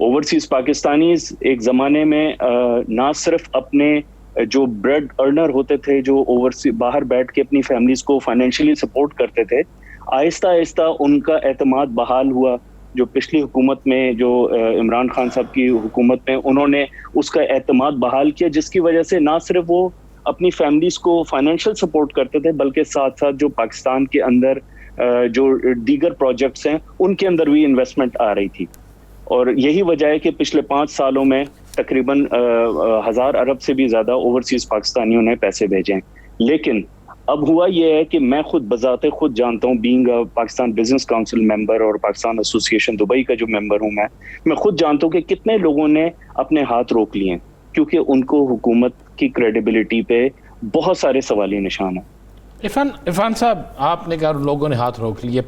ओवरसीज पाकिस्तानीज एक ज़माने में ना सिर्फ अपने जो ब्रेड अर्नर होते थे, जो ओवरसीज बाहर बैठ के अपनी फैमिलीज को फाइनेंशियली सपोर्ट करते थे, आहिस्ता आहिस्ता उनका एतमाद बहाल हुआ। जो पिछली हुकूमत में, जो इमरान खान साहब की हुकूमत में, उन्होंने उसका एतमाद बहाल किया, जिसकी वजह से ना सिर्फ वो अपनी फैमिलीज को फाइनेंशियल सपोर्ट करते थे बल्कि साथ साथ जो पाकिस्तान के अंदर जो दीगर प्रोजेक्ट्स हैं उनके अंदर भी इन्वेस्टमेंट आ रही थी। और यही वजह है कि पिछले 5 सालों में तकरीबन 1000 अरब से भी ज़्यादा ओवरसीज पाकिस्तानियों ने पैसे भेजे हैं। लेकिन अब हुआ यह है कि मैं खुद जानता हूँ, being Pakistan business council member और पाकिस्तान एसोसिएशन दुबई का जो मेंबर हूँ मैं खुद जानता हूँ कि कितने लोगों ने अपने हाथ रोक लिए हैं, क्योंकि उनको हुकूमत की क्रेडिबिलिटी पे बहुत सारे सवालिया निशान हैं। इरफान साहब, आपने कहा लोगों ने हाथ रोक लिए,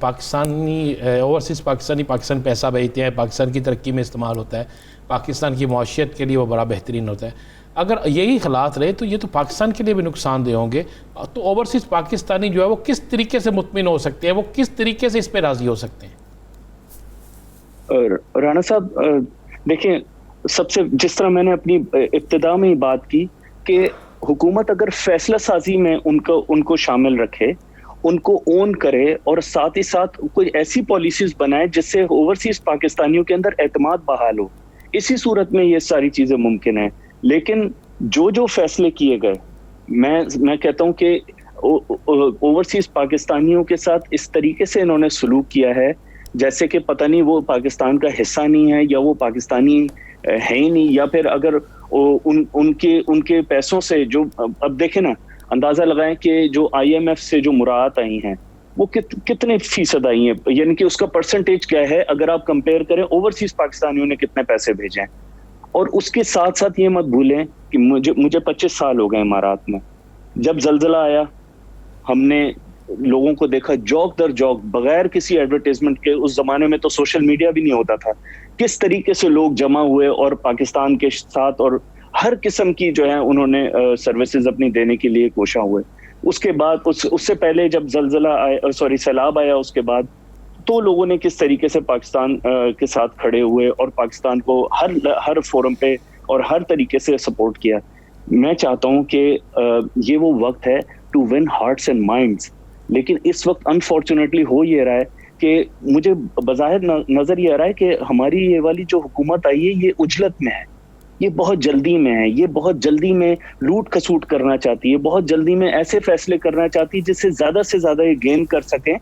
ओवरसीज पाकिस्तान पैसा भेजते हैं, पाकिस्तान की तरक्की में इस्तेमाल होता है, पाकिस्तान की मौशियत के लिए वो बड़ा बेहतरीन होता है। अगर यही हालात रहे तो ये तो पाकिस्तान के लिए भी नुकसानदेह होंगे। तो ओवरसीज पाकिस्तानी जो है वो किस तरीके से मुतमिन हो सकते हैं, वो किस तरीके से इस पर राजी हो सकते हैं? राना साहब, देखिए, सबसे जिस तरह मैंने अपनी इब्तिदा में ही बात की कि हुकूमत अगर फैसला साजी में उनको शामिल रखे, उनको ओन करे और साथ ही साथ कोई ऐसी पॉलिसीज बनाए जिससे ओवरसीज पाकिस्तानियों के अंदर एतमाद बहाल हो, इसी सूरत में ये सारी चीजें मुमकिन है। लेकिन जो फैसले किए गए, मैं कहता हूं कि ओवरसीज पाकिस्तानियों के साथ इस तरीके से इन्होंने सलूक किया है जैसे कि पता नहीं वो पाकिस्तान का हिस्सा नहीं है या वो पाकिस्तानी है ही नहीं, या फिर अगर उनके पैसों से जो अब देखें ना, अंदाजा लगाएं कि जो IMF से जो मुराद आई हैं वो कितने फीसद आई हैं, यानी कि उसका परसेंटेज क्या है अगर आप कंपेयर करें ओवरसीज पाकिस्तानियों ने कितने पैसे भेजे हैं। और उसके साथ साथ ये मत भूलें कि मुझे 25 साल हो गए इमारात में। जब जल्जला आया हमने लोगों को देखा जौक दर जौक, बगैर किसी एडवर्टाइजमेंट के, उस जमाने में तो सोशल मीडिया भी नहीं होता था, किस तरीके से लोग जमा हुए और पाकिस्तान के साथ और हर किस्म की जो है उन्होंने सर्विसेज अपनी देने के लिए कोशा हुए। उसके बाद उससे पहले जब जल्जला आया, सैलाब आया, उसके बाद तो लोगों ने किस तरीके से पाकिस्तान के साथ खड़े हुए और पाकिस्तान को हर फोरम पे और हर तरीके से सपोर्ट किया। मैं चाहता हूं कि ये वो वक्त है to win hearts and minds, लेकिन इस वक्त अनफॉर्चुनेटली हो ये रहा है कि मुझे बज़ाहिर नजर ये आ रहा है कि हमारी ये वाली जो हुकूमत आई है ये उजलत में है, ये बहुत जल्दी में है, ये बहुत जल्दी में लूट खसूट करना चाहती है, बहुत जल्दी में ऐसे फैसले करना चाहती है जिससे ज्यादा से ज्यादा ये गेन कर सकें,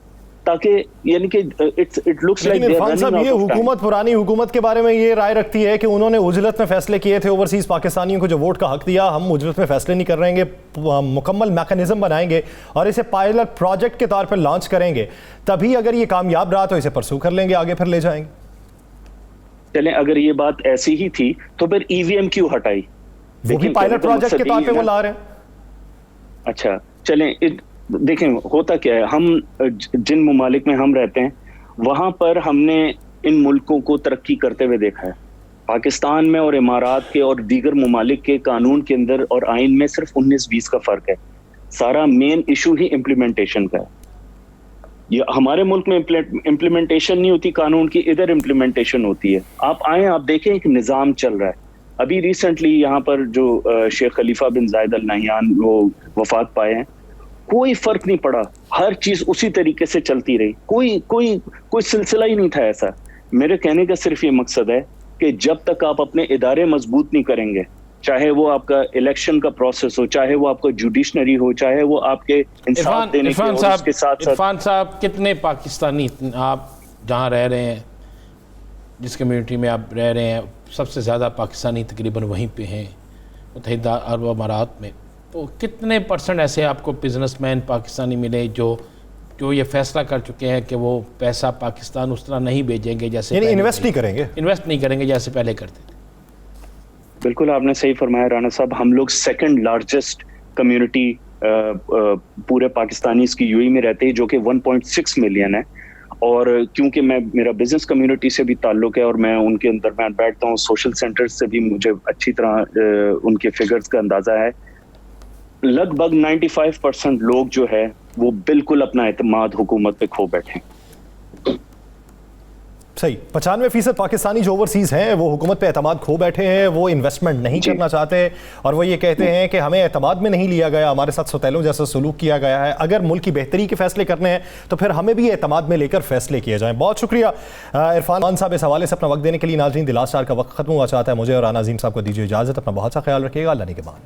ताकि यानी कि इट लुक्स लाइक इरफान साहब, ये हुकूमत पुरानी हुकूमत के बारे में ये राय रखती है कि उन्होंने उजलत में फैसले किए थे, ओवरसीज पाकिस्तानियों को जो वोट का हक दिया, हम उजलत में फैसले नहीं कर रहेंगे, मुकम्मल मैकेनिज्म बनाएंगे और इसे पायलट प्रोजेक्ट के तौर पर लॉन्च करेंगे, तभी अगर ये कामयाब रहा तो इसे परसू कर लेंगे, आगे फिर ले जाएंगे। चलें, अगर ये बात ऐसी ही थी तो फिर EVM क्यों हटाई? वो भी पायलट प्रोजेक्ट के तौर पे वो ला रहे हैं। अच्छा, चलें, देखें होता क्या है, हम जिन मुमालिक में हम रहते हैं वहां पर हमने इन मुल्कों को तरक्की करते हुए देखा है। पाकिस्तान में और इमारात के और दीगर मुमालिक के कानून के अंदर और आइन में सिर्फ 19-20 का फर्क है। सारा मेन इशू ही इम्प्लीमेंटेशन का है। ये हमारे मुल्क में इम्प्लीमेंटेशन नहीं होती कानून की, इधर इम्प्लीमेंटेशन होती है। आप आए, आप देखें एक निज़ाम चल रहा है। अभी रिसेंटली यहाँ पर जो शेख खलीफा बिन जायद अल नहयान वो वफात पाए हैं, कोई फर्क नहीं पड़ा, हर चीज उसी तरीके से चलती रही, कोई सिलसिला ही नहीं था ऐसा। मेरे कहने का सिर्फ ये मकसद है कि जब तक आप अपने इदारे मजबूत नहीं करेंगे, चाहे वो आपका इलेक्शन का प्रोसेस हो, चाहे वो आपका जुडिशनरी हो, चाहे वो आपके इंसाफ देने के और उसके साथ इरफान साहब, कितने पाकिस्तानी आप जहाँ रह रहे हैं, जिस कम्युनिटी में आप रह रहे हैं, सबसे ज़्यादा पाकिस्तानी तकरीबन वहीं पे हैं, मुत्तहिदा अरब अमारात में, तो कितने % ऐसे आपको बिजनेसमैन पाकिस्तानी मिले जो ये फैसला कर चुके हैं कि वो पैसा पाकिस्तान उस तरह नहीं भेजेंगे जैसे इन्वेस्ट नहीं करेंगे जैसे पहले करते थे? बिल्कुल आपने सही फरमाया राना साहब। हम लोग सेकंड लार्जेस्ट कम्युनिटी पूरे पाकिस्तानी की UAE में रहते हैं, जो कि 1.6 मिलियन है। और क्योंकि मेरा बिजनेस कम्युनिटी से भी ताल्लुक है और मैं उनके अंदर मैं बैठता हूँ, सोशल सेंटर्स से भी मुझे अच्छी तरह उनके फिगर्स का अंदाजा है। लगभग 95% लोग जो है वो बिल्कुल अपना एतमाद हुकूमत पे खो बैठे हैं। सही, 95% पाकिस्तानी जो ओवरसीज हैं वो हुकूमत पे एतमाद खो बैठे हैं, वो इन्वेस्टमेंट नहीं करना चाहते और वो ये कहते हैं कि हमें एतमाद में नहीं लिया गया, हमारे साथ सौतेलों जैसा सलूक किया गया है। अगर मुल्क की बेहतरी के फैसले करने हैं तो फिर हमें भी एतमाद में लेकर फैसले किए जाएं। बहुत शुक्रिया इरफान साहब इस हवाले से अपना वक्त देने के लिए। नाज़रीन, द लास्ट आवर का वक्त खत्म हुआ चाहता है। मुझे और राना अजीम साहब को दीजिए इजाज़त। अपना बहुत सा ख्याल रखिएगा। अल्लाह ने के बाद।